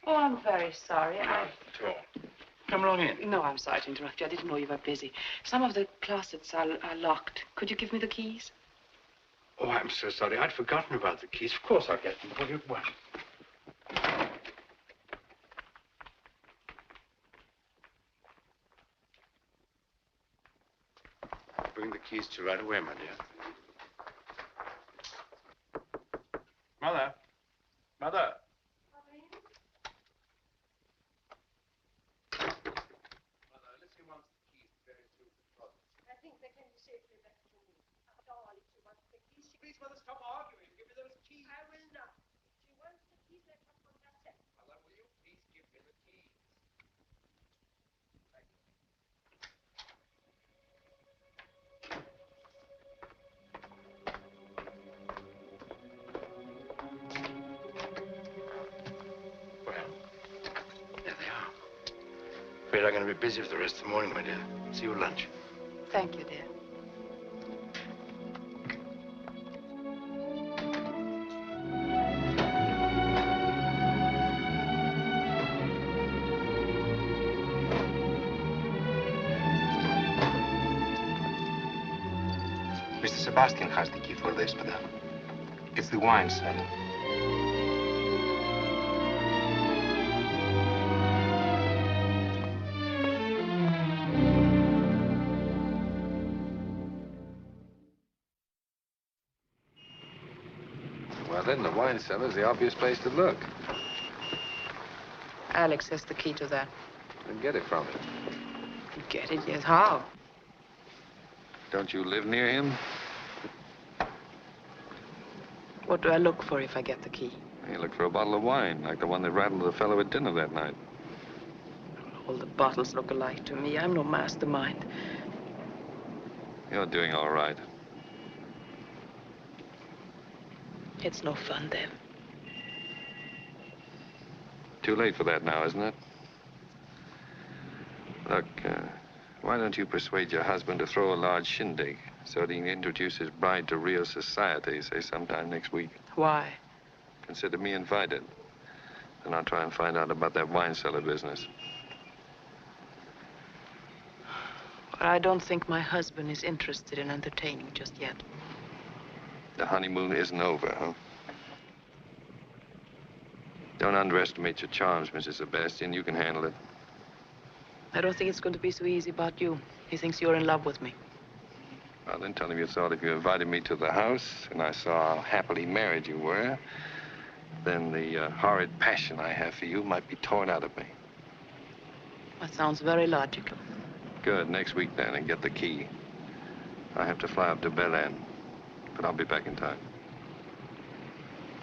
Oh, I'm very sorry. Come along in. No, I'm sorry to interrupt you. I didn't know you were busy. Some of the closets are locked. Could you give me the keys? Oh, I'm so sorry. I'd forgotten about the keys. Of course I'll get them for you. Well. Bring the keys to you right away, my dear. Mother. Mother. I think they can be safely left to me. After all, if she wants the keys, Please, Mother, stop arguing. Give me those keys. I will not. If she wants the keys, let her come herself. Mother, will you please give me the keys? Well, there they are. Afraid I'm going to be busy for the rest of the morning, my dear. See you at lunch. Thank you, dear. Mr. Sebastian has the key for this, madame. It's the wine cellar. Well, then, the wine cellar's the obvious place to look. Alex has the key to that. And get it from him. Get it? Yes. How? Don't you live near him? What do I look for if I get the key? You look for a bottle of wine, like the one that rattled the fellow at dinner that night. All the bottles look alike to me. I'm no mastermind. You're doing all right. It's no fun, then. Too late for that now, isn't it? Look, why don't you persuade your husband to throw a large shindig so that he can introduce his bride to Rio society, say, sometime next week? Why? Consider me invited. And I'll try and find out about that wine cellar business. Well, I don't think my husband is interested in entertaining just yet. The honeymoon isn't over, huh? Don't underestimate your charms, Mrs. Sebastian. You can handle it. I don't think it's going to be so easy about you. He thinks you're in love with me. Well, then tell him you thought if you invited me to the house and I saw how happily married you were, then the horrid passion I have for you might be torn out of me. That sounds very logical. Good. Next week, then, and get the key. I have to fly up to Berlin, but I'll be back in time.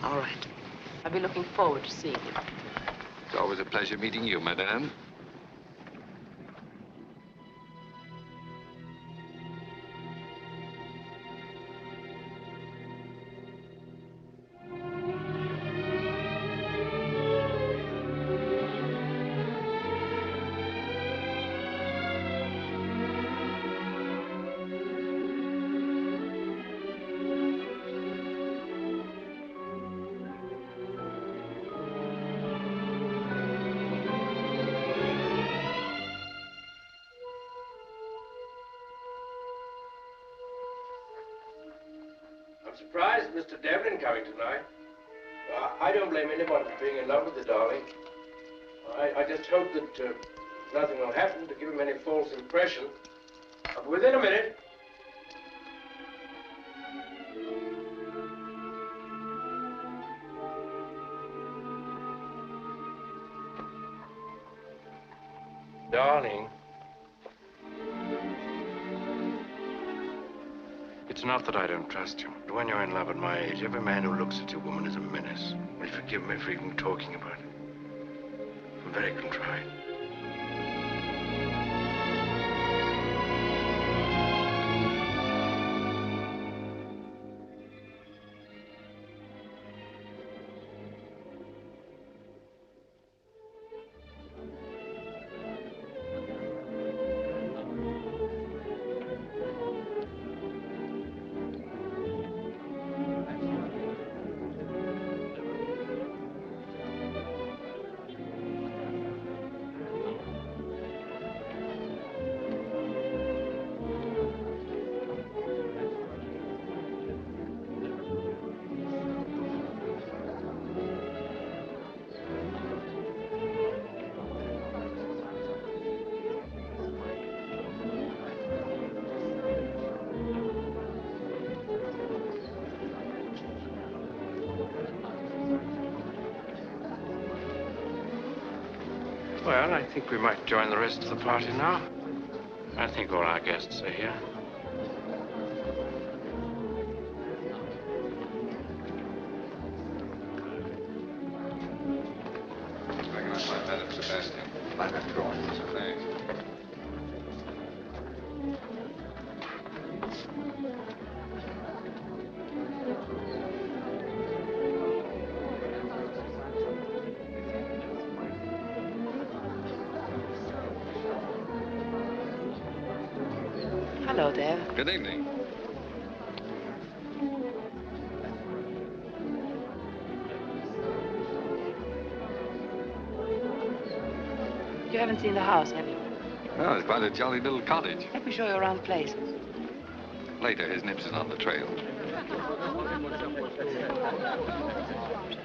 All right. I'll be looking forward to seeing you. It's always a pleasure meeting you, madame. I'm surprised at Mr. Devlin coming tonight. I don't blame anybody for being in love with the darling. I just hope that nothing will happen to give him any false impression. I'll be within a minute. Darling. It's not that I don't trust you. But when you're in love at my age, every man who looks at your woman is a menace. Will you forgive me for even talking about it? I'm very contrite. Well, I think we might join the rest of the party now. I think all our guests are here. Recognize my Madam Sebastian. By that drawing. Thanks. Hello, Dev. Good evening. You haven't seen the house, have you? Oh, it's quite a jolly little cottage. Let me show you around the place. Later, his nips is on the trail.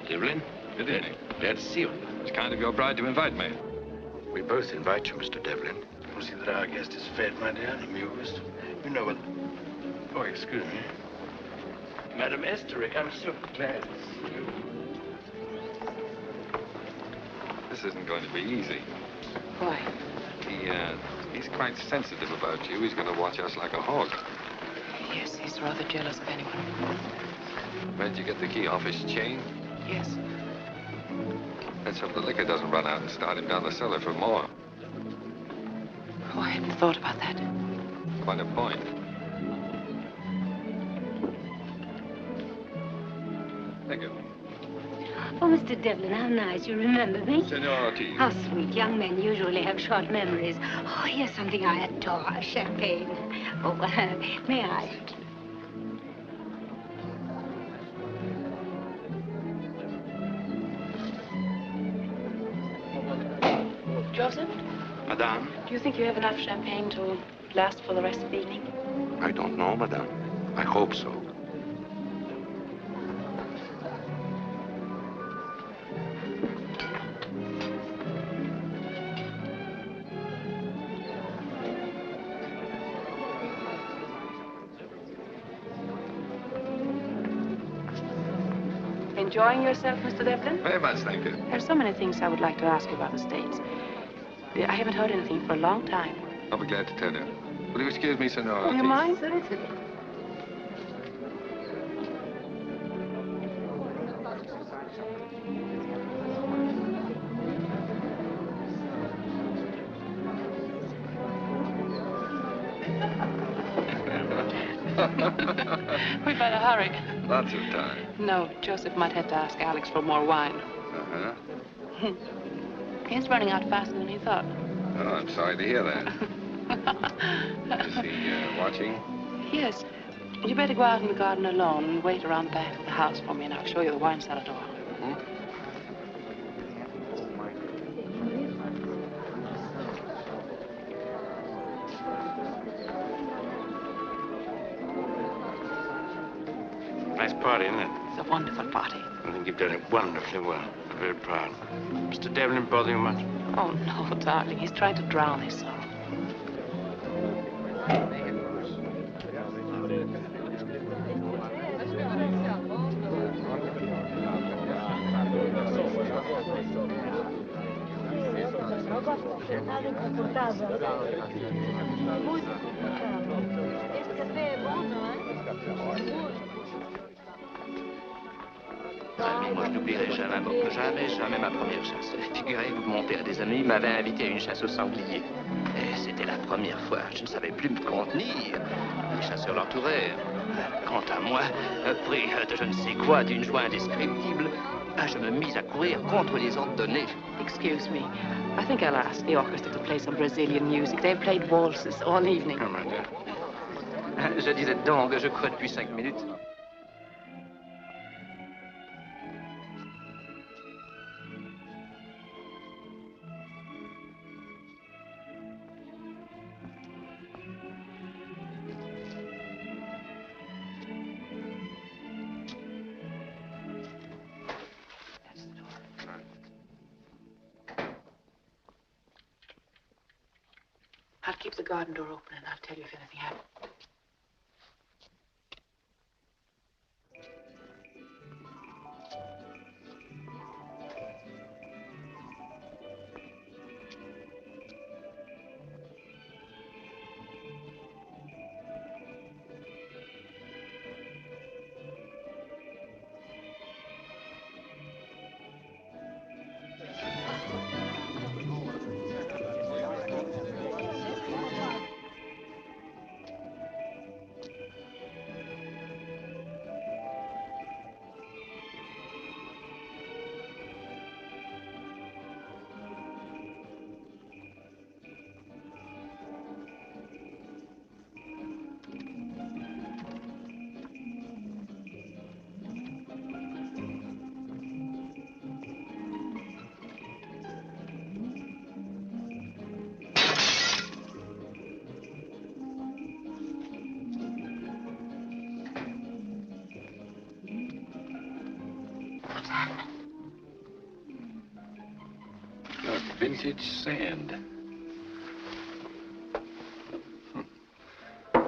Devlin? Good evening. Glad to see you. It's kind of your bride to invite me. We both invite you, Mr. Devlin. We'll see that our guest is fed, my dear, and amused. You know what... Oh, excuse me. Madam Esterick, I'm so glad to see you. This isn't going to be easy. Why? He's quite sensitive about you. He's going to watch us like a hawk. Yes, he's rather jealous of anyone. Where'd you get the key? Off his chain? Yes. Let's hope the liquor doesn't run out and start him down the cellar for more. Oh, I hadn't thought about that. Quite a point. Thank you. Oh, Mr. Devlin, how nice. You remember me? Senor Ortiz. How sweet. Young men usually have short memories. Oh, here's something I adore. Champagne. Oh, may I? Joseph, Madame? do you think you have enough champagne to last for the rest of the evening? I don't know, Madame. I hope so. Enjoying yourself, Mr. Devlin? Very much, thank you. There are so many things I would like to ask you about the States. I haven't heard anything for a long time. I'll be glad to tell you. Will you excuse me, Senor Ortiz? Do you mind? Certainly. We better hurry. Lots of time. No, Joseph might have to ask Alex for more wine. Uh-huh. He's running out faster than he thought. Oh, I'm sorry to hear that. Is he watching? Yes. You better go out in the garden alone and wait around the back of the house for me, and I'll show you the wine cellar door. Nice party, isn't it? It's a wonderful party. I think you've done it wonderfully well. I'm very proud. Mr. Devlin bother you much? Oh, no, darling. He's trying to drown his sorrow. Moi, je n'oublierai jamais ma première chasse. Figurez-vous que mon père des amis m'avait invité à une chasse au sanglier. Et c'était la première fois. Je ne savais plus me contenir. Les chasseurs l'entourèrent. Quant à moi, pris de je ne sais quoi, d'une joie indescriptible, je me mis à courir contre les ordres donnés. Excuse me. I think I'll ask the orchestra to play some Brazilian music. They've played waltzes all evening. Oh, my dear. Je disais donc, je crois depuis 5 minutes. I'll keep the garden door open and I'll tell you if anything happens. What's happening? Look, vintage sand.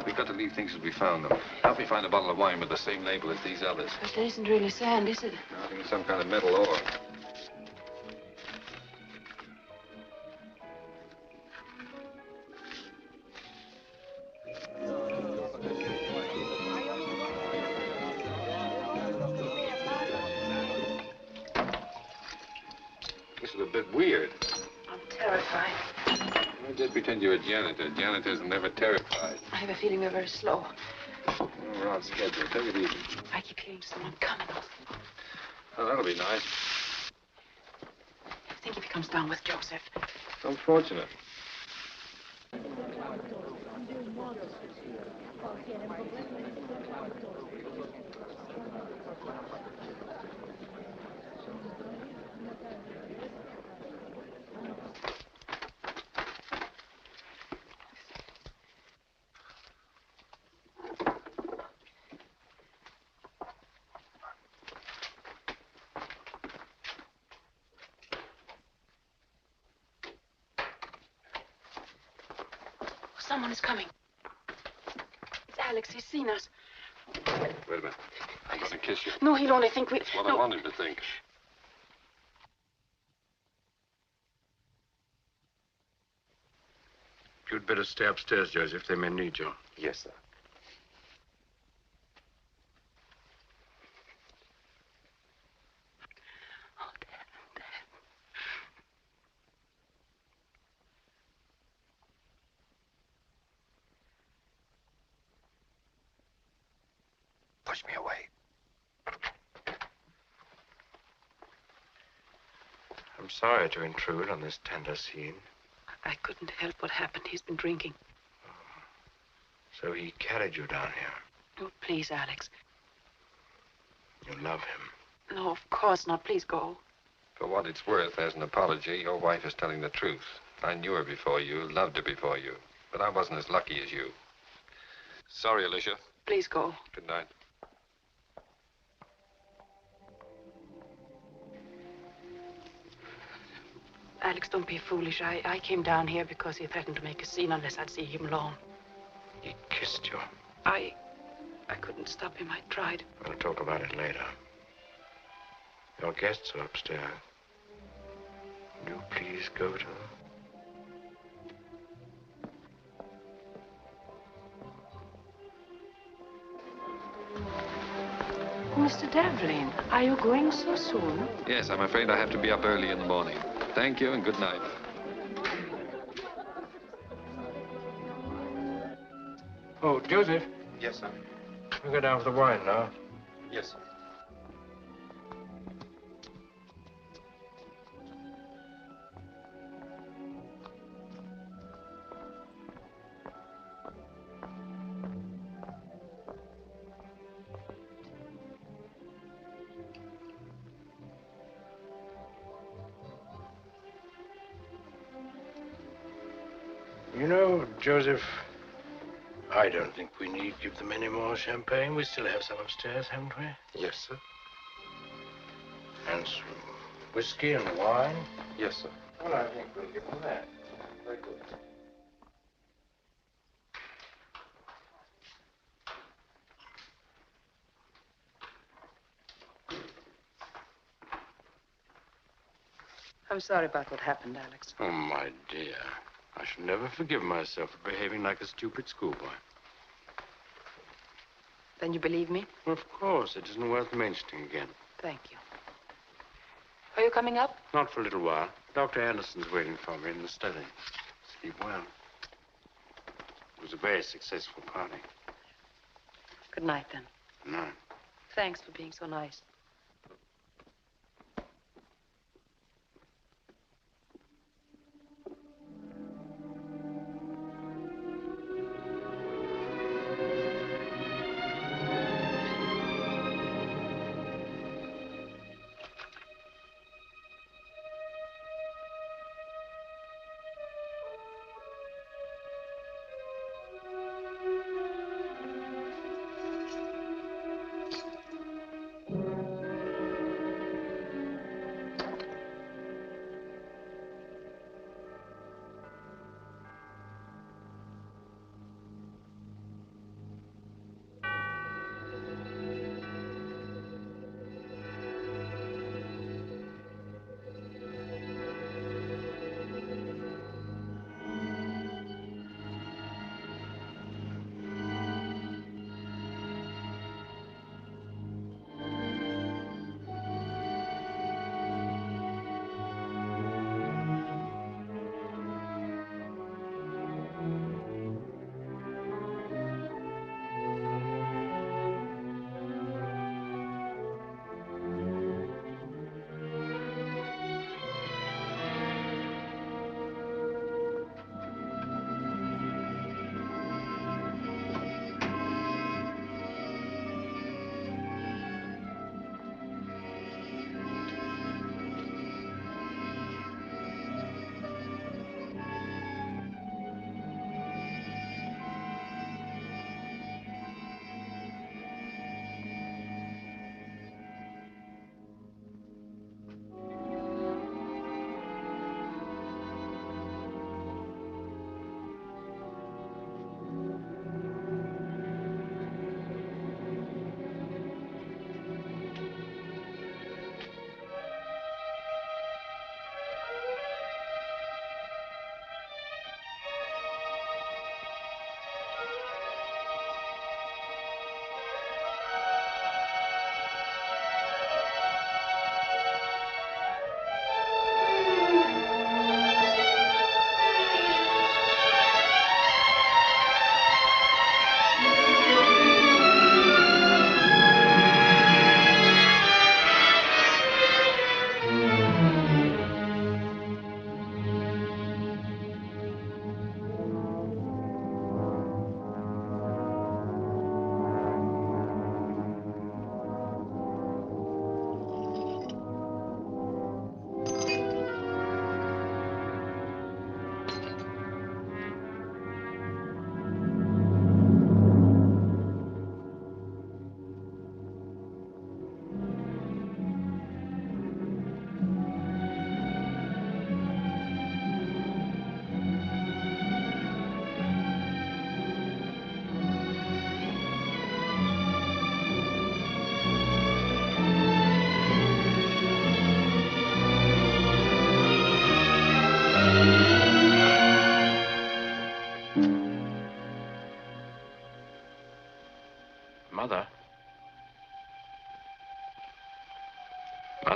We've got to leave things as we found them. Help me find a bottle of wine with the same label as these others. But it isn't really sand, is it? I think it's some kind of metal ore. This is a bit weird. I'm terrified. I did pretend you were a janitor. Janitors are never terrified. I have a feeling we're very slow. Oh, we're on schedule. Take it easy. I keep hearing someone coming. Oh, that'll be nice. Think if he comes down with Joseph. Unfortunate. Someone is coming. It's Alex. He's seen us. Wait a minute. I doesn't kiss you. No, he'll only think we... That's what no. I want him to think. You'd better stay upstairs, Joseph. They may need you. Yes, sir. Push me away. I'm sorry to intrude on this tender scene. I couldn't help what happened. He's been drinking. So he carried you down here. Oh, please, Alex. You love him. No, of course not. Please go. For what it's worth, as an apology, your wife is telling the truth. I knew her before you, loved her before you, but I wasn't as lucky as you. Sorry, Alicia. Please go. Good night. Alex, don't be foolish. I came down here because he threatened to make a scene unless I'd see him alone. He kissed you. I couldn't stop him. I tried. We'll talk about it later. Your guests are upstairs. Will you please go to them? Mr. Devlin, are you going so soon? Yes, I'm afraid I have to be up early in the morning. Thank you and good night. Oh, Joseph. Yes, sir. You go down for the wine now. Yes, sir. You know, Joseph, I don't think we need give them any more champagne. We still have some upstairs, haven't we? Yes, sir. And some whiskey and wine? Yes, sir. Well, I think we'll give them that. Very good. I'm sorry about what happened, Alex. Oh, my dear. I shall never forgive myself for behaving like a stupid schoolboy. Then you believe me? Of course. It isn't worth mentioning again. Thank you. Are you coming up? Not for a little while. Dr. Anderson's waiting for me in the study. Sleep well. It was a very successful party. Good night, then. Good night. Thanks for being so nice.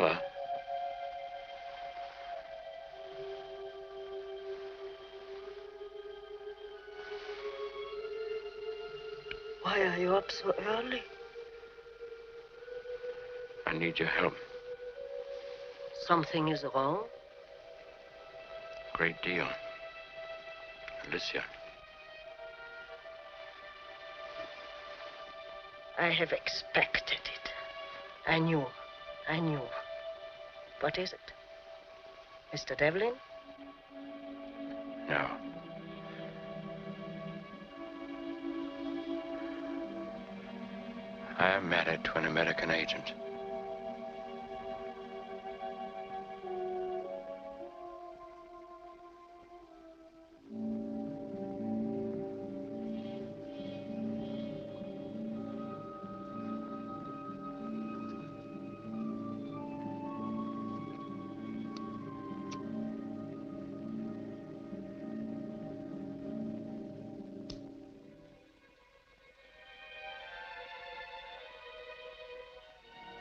cellar. Why are you up so early? I need your help. Something is wrong? Great deal. Alicia. I have expected it. I knew. What is it? Mr. Devlin? No. I am married to an American agent.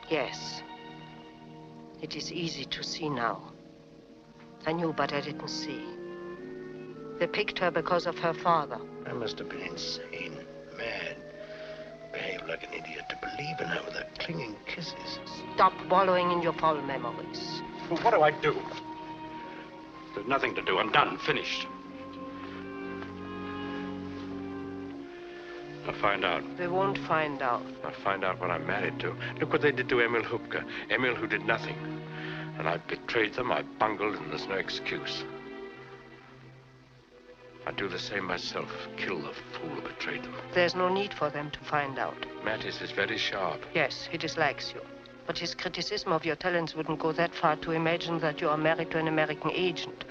Yes. It is easy to see now. I knew, but I didn't see. They picked her because of her father. I must have been insane, mad. Behaved like an idiot to believe in her with her clinging kisses. Stop wallowing in your foul memories. Well, what do I do? There's nothing to do. I'm done. Finished. I'll find out. They won't find out. I'll find out what I'm married to. Look what they did to Emil Hupke. Emil, who did nothing. And I betrayed them, I bungled, and there's no excuse. I'd do the same myself. Kill the fool who betrayed them. There's no need for them to find out. Mattis is very sharp. Yes, he dislikes you. But his criticism of your talents wouldn't go that far to imagine that you are married to an American agent.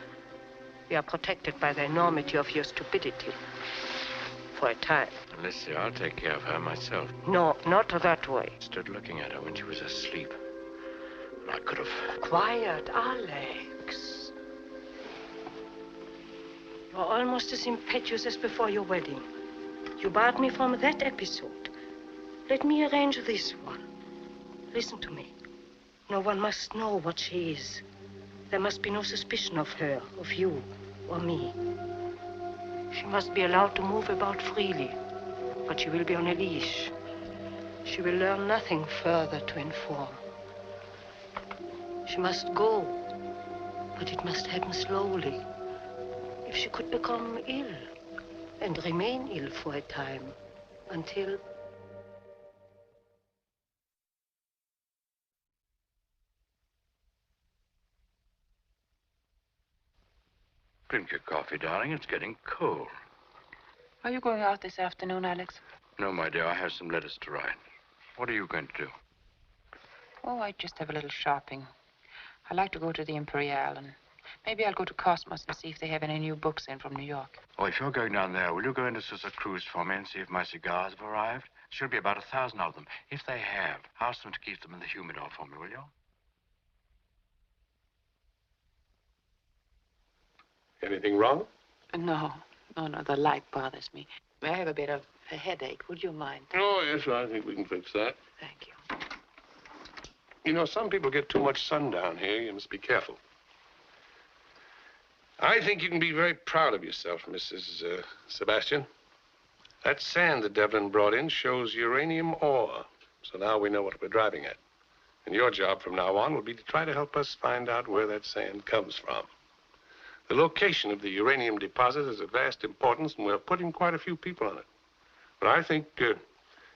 We are protected by the enormity of your stupidity. For a time. Alicia, I'll take care of her myself. No, not that way. Stood looking at her when she was asleep. And I could have... Quiet, Alex. You're almost as impetuous as before your wedding. You barred me from that episode. Let me arrange this one. Listen to me. No one must know what she is. There must be no suspicion of her, of you, or me. She must be allowed to move about freely, but she will be on a leash. She will learn nothing further to inform. She must go, but it must happen slowly. If she could become ill, and remain ill for a time, until... Drink your coffee, darling. It's getting cold. Are you going out this afternoon, Alex? No, my dear. I have some letters to write. What are you going to do? Oh, I just have a little shopping. I like to go to the Imperial, and maybe I'll go to Cosmos and see if they have any new books in from New York. Oh, if you're going down there, will you go into Susa Cruz for me and see if my cigars have arrived? Should be about 1,000 of them. If they have, ask them to keep them in the humidor for me, will you? Anything wrong? No, the light bothers me. I have a bit of a headache. Would you mind? Oh, yes, I think we can fix that. Thank you. You know, some people get too much sun down here. You must be careful. I think you can be very proud of yourself, Mrs. Sebastian. That sand that Devlin brought in shows uranium ore. So now we know what we're driving at. And your job from now on will be to try to help us find out where that sand comes from. The location of the uranium deposit is of vast importance, and we're putting quite a few people on it. But I think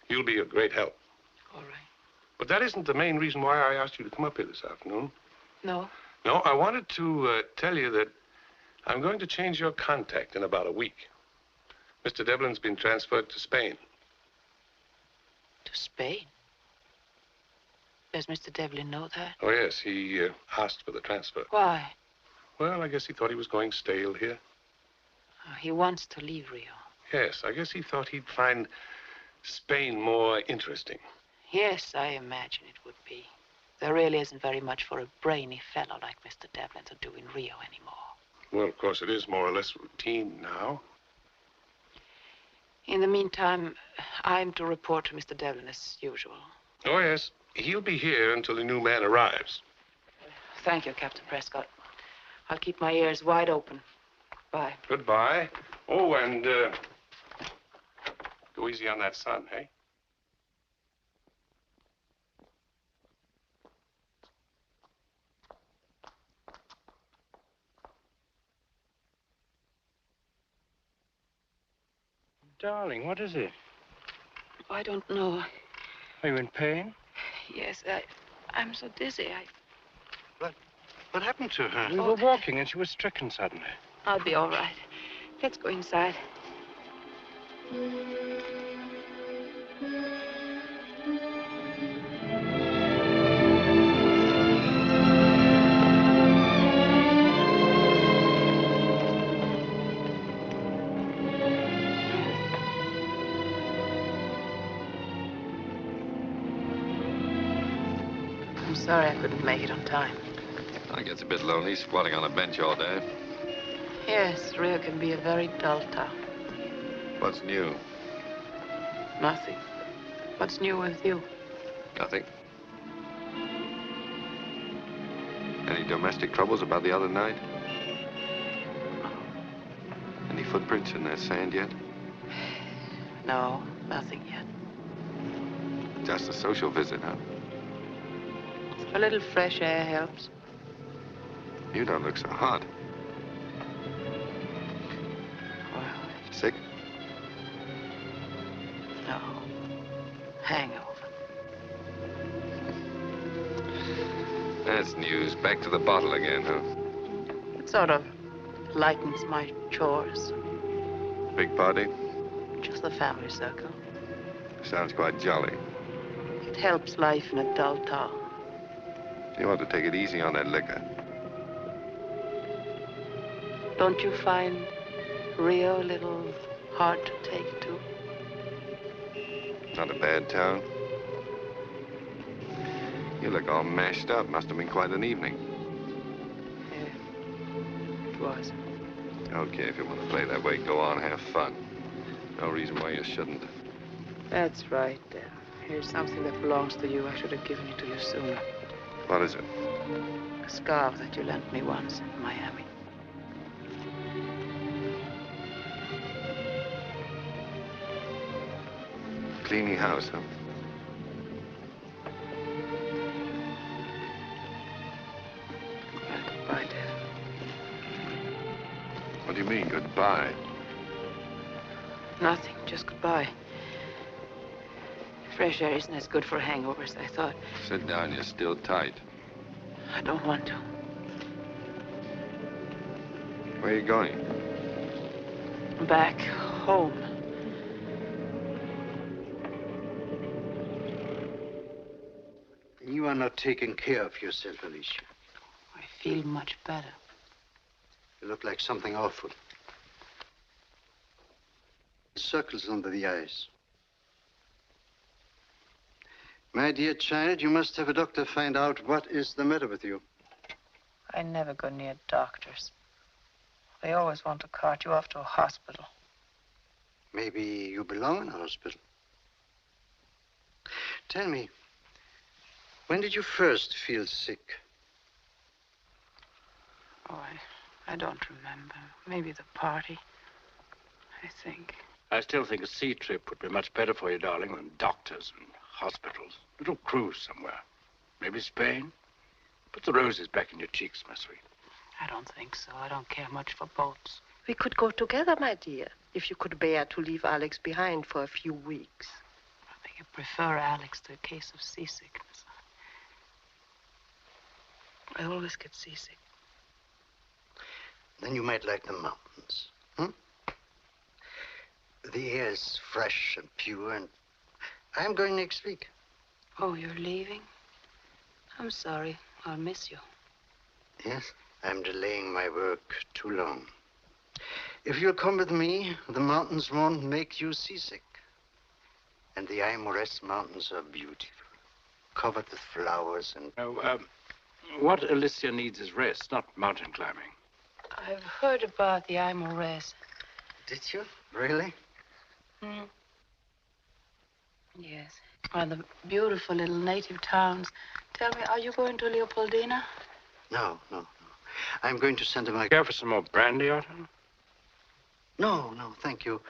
you'll be a great help. All right. But that isn't the main reason why I asked you to come up here this afternoon. No? No, I wanted to tell you that I'm going to change your contact in about a week. Mr. Devlin's been transferred to Spain. To Spain? Does Mr. Devlin know that? Oh, yes, he asked for the transfer. Why? Well, I guess he thought he was going stale here. Oh, he wants to leave Rio. Yes, I guess he thought he'd find Spain more interesting. Yes, I imagine it would be. There really isn't very much for a brainy fellow like Mr. Devlin to do in Rio anymore. Well, of course, it is more or less routine now. In the meantime, I'm to report to Mr. Devlin as usual. Oh, yes. He'll be here until the new man arrives. Thank you, Captain Prescott. I'll keep my ears wide open. Bye. Goodbye. Oh, and go easy on that sun, hey? Darling, what is it? I don't know. Are you in pain? Yes, I'm so dizzy. What happened to her? We were walking and she was stricken suddenly. I'll be all right. Let's go inside. I'm sorry I couldn't make it on time. I gets a bit lonely squatting on a bench all day. Yes, Rio can be a very dull town. What's new? Nothing. What's new with you? Nothing. Any domestic troubles about the other night? Any footprints in that sand yet? No, nothing yet. Just a social visit, huh? A little fresh air helps. You don't look so hot. Well, Sick? no. Hangover. That's news. Back to the bottle again, huh? It sort of lightens my chores. Big party? Just the family circle. Sounds quite jolly. It helps life in a dull town. You ought to take it easy on that liquor. Don't you find Rio a little hard to take to? Not a bad town. You look all mashed up. Must have been quite an evening. Yeah, it was. Okay, if you want to play that way, go on, have fun. No reason why you shouldn't. That's right. Here's something that belongs to you. I should have given it to you sooner. What is it? A scarf that you lent me once in Miami. Cleaning house, huh? Well, goodbye, Dad. What do you mean, goodbye? Nothing, just goodbye. Fresh air isn't as good for hangovers, I thought. Sit down, you're still tight. I don't want to. Where are you going? Back home. You are not taking care of yourself, Alicia. I feel much better. You look like something awful. Circles under the eyes. My dear child, you must have a doctor find out what is the matter with you. I never go near doctors. They always want to cart you off to a hospital. Maybe you belong in a hospital. Tell me, when did you first feel sick? Oh, I don't remember. Maybe the party, I think. I still think a sea trip would be much better for you, darling, than doctors and hospitals. Little cruise somewhere. Maybe Spain. Put the roses back in your cheeks, my sweet. I don't think so. I don't care much for boats. We could go together, my dear, if you could bear to leave Alex behind for a few weeks. I think I prefer Alex to a case of seasickness. I always get seasick. Then you might like the mountains. The air is fresh and pure, and I'm going next week. Oh, you're leaving? I'm sorry. I'll miss you. Yes, I'm delaying my work too long. If you'll come with me, the mountains won't make you seasick. And the Aimores Mountains are beautiful, covered with flowers and... What Alicia needs is rest, not mountain climbing. I've heard about the Aimores. Did you? Really? Hmm. Yes. One of the beautiful little native towns. Tell me, are you going to Leopoldina? No. I'm going to send him a... Care for some more brandy, Otto? No, thank you.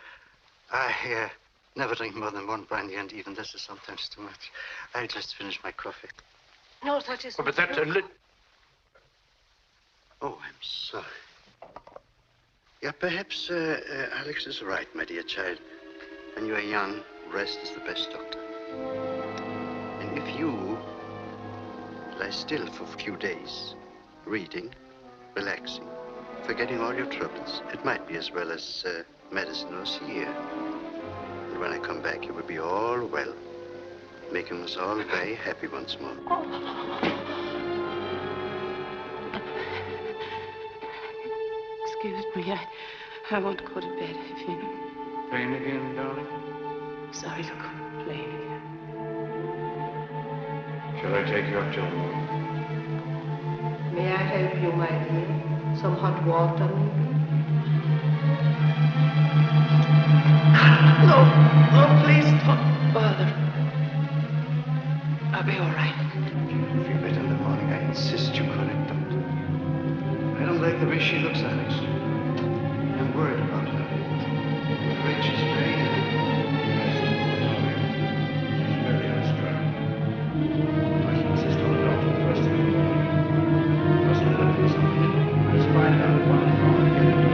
I never drink more than one brandy, and even this is sometimes too much. I'll just finish my coffee. No, that isn't. But that's a little... Oh, I'm sorry. Yeah, perhaps Alex is right, my dear child. When you are young, rest is the best doctor. And if you lie still for a few days, reading, relaxing, forgetting all your troubles, it might be as well as medicine was here. And when I come back, you will be all well, making us all very happy once more. Excuse me, I want to go to bed, if you know. Pain again, darling? Sorry to complain again. Shall I take you up to the room? May I help you, my dear? Some hot water, maybe? No, please don't bother. I'll be all right. You'll feel better in the morning. I insist you call it, doctor. I don't like the way she looks, Alex. I'm worried about her. I'm afraid she's very ill. She's very unstrung. I should insist on the doctor first thing in the morning. Because he'll look for something. Let's find out what the father can do.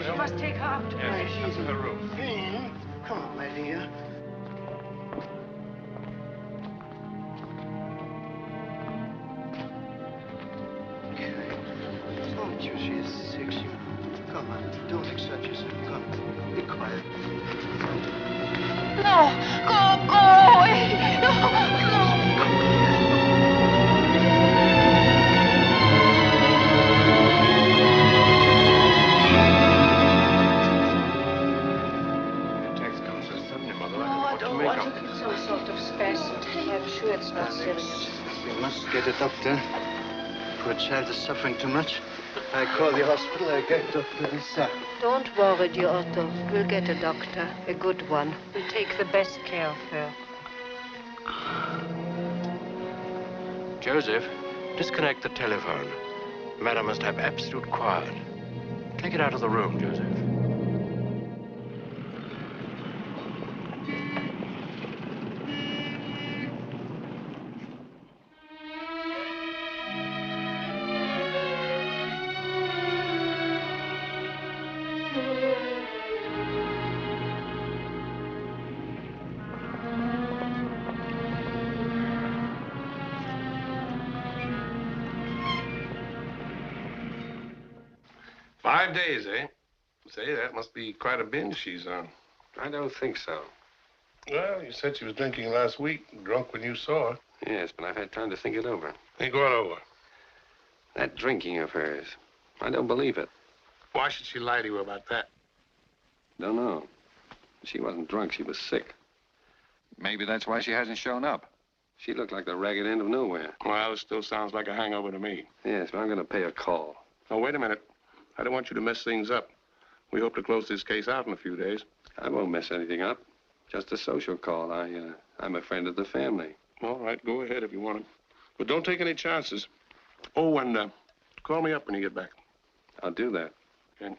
You must take her up to Yes, bed. up to her room. Come on, my dear. Told you she is sick. Come on, don't exert yourself. Come, be quiet. No, go away. No. Some sort of spasm. I'm sure it's not serious. We must get a doctor. Poor child is suffering too much. I call the hospital. I get Dr. Lisa. Don't worry, dear Otto. We'll get a doctor, a good one. We'll take the best care of her. Joseph, disconnect the telephone. Madam must have absolute quiet. Take it out of the room, Joseph. Days, eh? Say, that must be quite a binge she's on. I don't think so. Well, you said she was drinking last week, drunk when you saw her. Yes, but I've had time to think it over. Think what over? That drinking of hers. I don't believe it. Why should she lie to you about that? Don't know. She wasn't drunk. She was sick. Maybe that's why she hasn't shown up. She looked like the ragged end of nowhere. Well, it still sounds like a hangover to me. Yes, but I'm going to pay a call. Oh, wait a minute. I don't want you to mess things up. We hope to close this case out in a few days. I won't mess anything up. Just a social call. I'm a friend of the family. All right, go ahead if you want to. But don't take any chances. Oh, and call me up when you get back. I'll do that. Okay.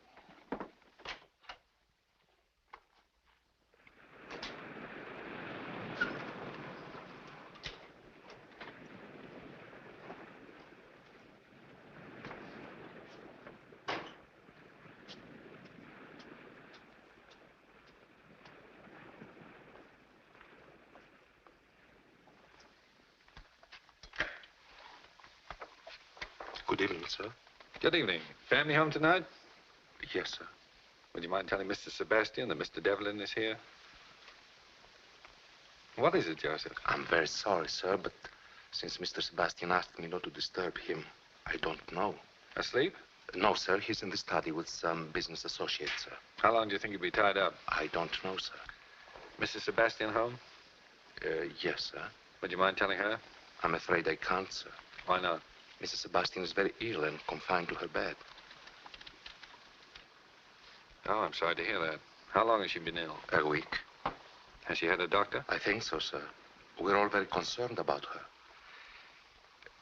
Good evening, sir. Good evening. Family home tonight? Yes, sir. Would you mind telling Mr. Sebastian that Mr. Devlin is here? What is it, Joseph? I'm very sorry, sir, but since Mr. Sebastian asked me not to disturb him, I don't know. Asleep? No, sir. He's in the study with some business associates, sir. How long do you think he'll be tied up? I don't know, sir. Mrs. Sebastian home? Yes, sir. Would you mind telling her? I'm afraid I can't, sir. Why not? Mrs. Sebastian is very ill and confined to her bed. Oh, I'm sorry to hear that. How long has she been ill? A week. Has she had a doctor? I think so, sir. We're all very concerned about her.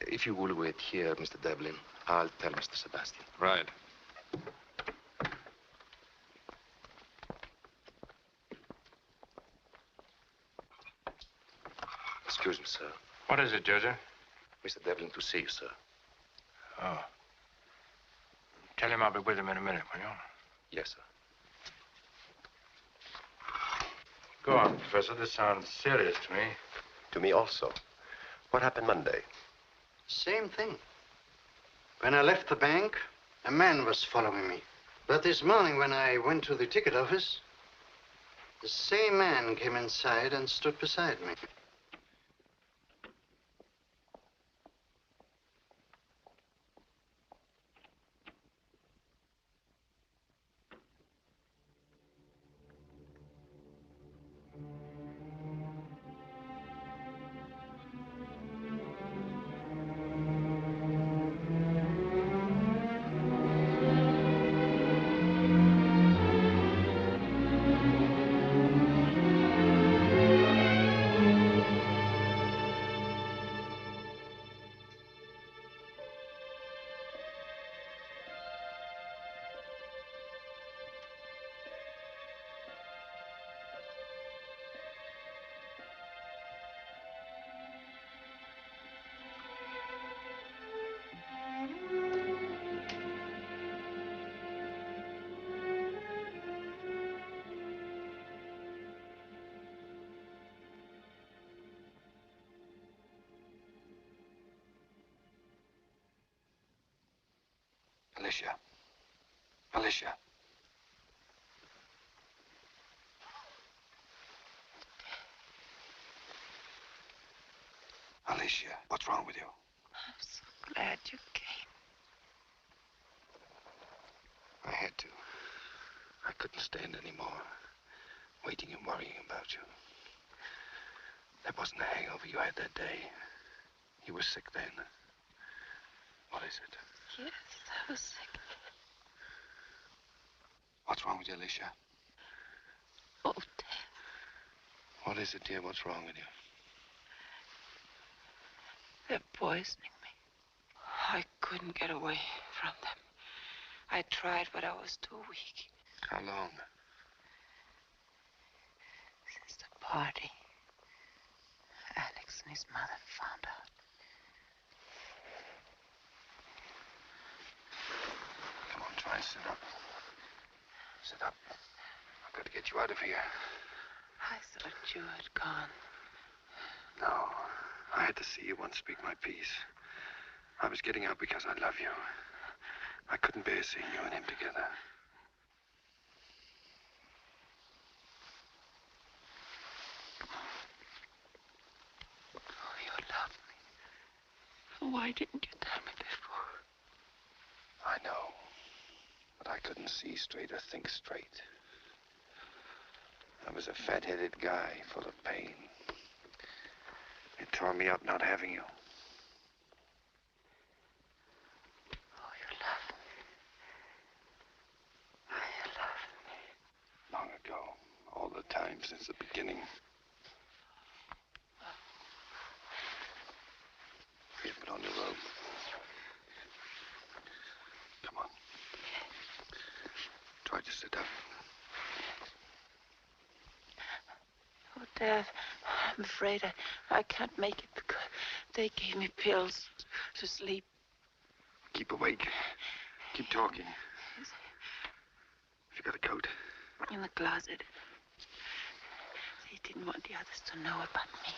If you will wait here, Mr. Devlin, I'll tell Mr. Sebastian. Right. Excuse me, sir. What is it, Joseph? Mr. Devlin to see you, sir. Oh. Tell him I'll be with him in a minute, will you? Yes, sir. Go on, Professor. This sounds serious to me. To me also. What happened Monday? Same thing. When I left the bank, a man was following me. But this morning, when I went to the ticket office, the same man came inside and stood beside me. Alicia. Alicia. Alicia, what's wrong with you? I'm so glad you came. I had to. I couldn't stand anymore. Waiting and worrying about you. That wasn't the hangover you had that day. You were sick then. What is it? Yes, I was sick. What's wrong with you, Alicia? Oh, Dad. What is it, dear? What's wrong with you? They're poisoning me. I couldn't get away from them. I tried, but I was too weak. How long? Since the party. Alex and his mother found out. Come on, try and sit up. Sit up. I've got to get you out of here. I thought you had gone. No. I had to see you once speak my piece. I was getting out because I love you. I couldn't bear seeing you and him together. Oh, you love me. Why didn't you tell me before? I know. But I couldn't see straight or think straight. I was a fat-headed guy full of pain. It tore me up not having you. Oh, you love me. You love me. Long ago. All the time since the beginning. Here, put on your robe. Come on. Try to sit up. Oh, Dad, I'm afraid I can't make it because they gave me pills to sleep. Keep awake. Keep talking. Yes. Have you got a coat? In the closet. They didn't want the others to know about me.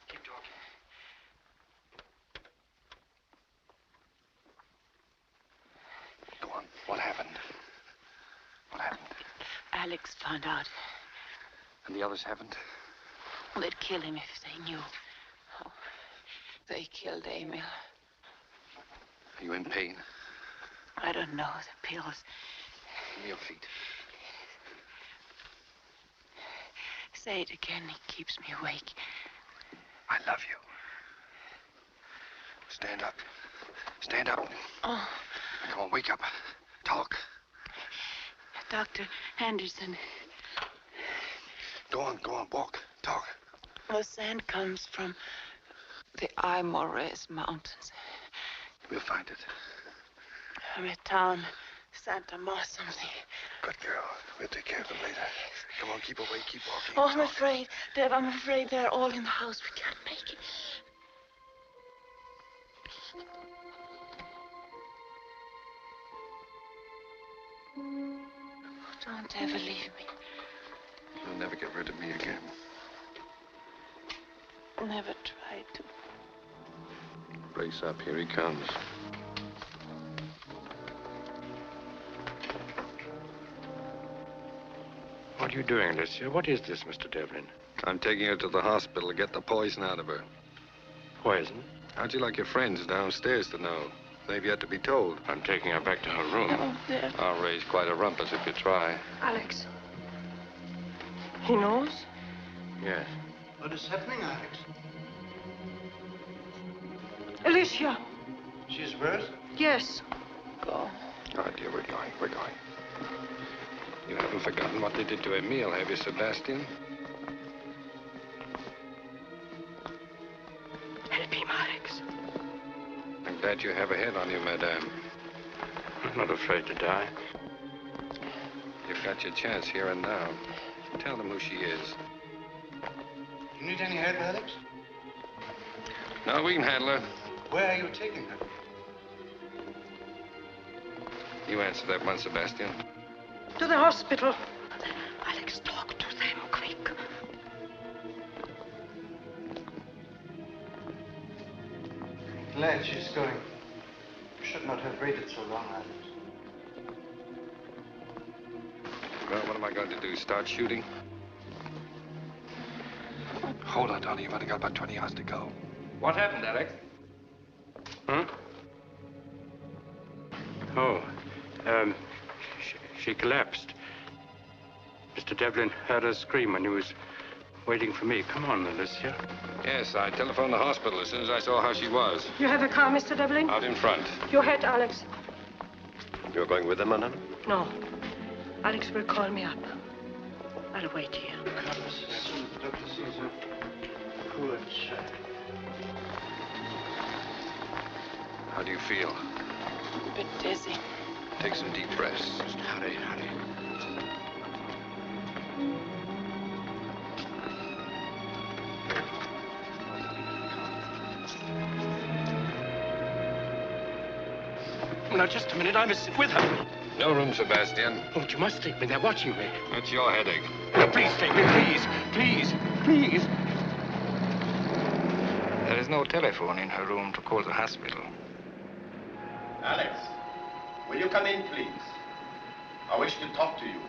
Keep talking. Go on. What happened? What happened? Alex found out. And the others haven't? They'd kill him if they knew. Oh, they killed Emil. Are you in pain? I don't know. The pills. Give me your feet. Say it again. It keeps me awake. I love you. Stand up. Stand up. Oh. Come on, wake up. Talk. Dr. Henderson. Go on, walk. Talk. The sand comes from the Aymores Mountains. We'll find it. From a town, Santa Ma something. Good girl. We'll take care of them later. Come on, keep awake, keep walking. Oh, I'm afraid, Deb, I'm afraid they're all in the house. We can't make it. Don't ever leave me. You'll never get rid of me again. Never try to. Brace up, here he comes. What are you doing, Alicia? What is this, Mr. Devlin? I'm taking her to the hospital to get the poison out of her. Poison? How'd you like your friends downstairs to know? They've yet to be told. I'm taking her back to her room. Oh, Deb. I'll raise quite a rumpus if you try. Alex. He knows? Yes. What is happening, Alex? Alicia. She's worse? Yes. Go. All right, dear, we're going. You haven't forgotten what they did to Emile, have you, Sebastian? Help him, Alex. I'm glad you have a head on you, madame. I'm not afraid to die. You've got your chance here and now. Tell them who she is. You need any help, Alex? No, we can handle her. Where are you taking her? You answer that one, Sebastian. To the hospital. Alex, talk to them, quick. Glad she's going. Should not have waited so long, Alex. Well, what am I going to do? Start shooting? Hold on, Tony. You've only got about 20 yards to go. What happened, Alex? Huh? Oh, she collapsed. Mr. Devlin heard her scream when he was waiting for me. Come on, Alicia. Yes, I telephoned the hospital as soon as I saw how she was. You have a car, Mr. Devlin? Out in front. Your head, Alex. You're going with them, madame? No. Alex will call me up. I'll wait here. Comes as soon as the doctor sees her. Poor child. How do you feel? A bit dizzy. Take some deep breaths. Hurry. Now, just a minute. I must sit with her. No room, Sebastian. Oh, but you must take me. They're watching me. That's your headache. Now, please take me, please. There is no telephone in her room to call the hospital. Alex, will you come in, please? I wish to talk to you.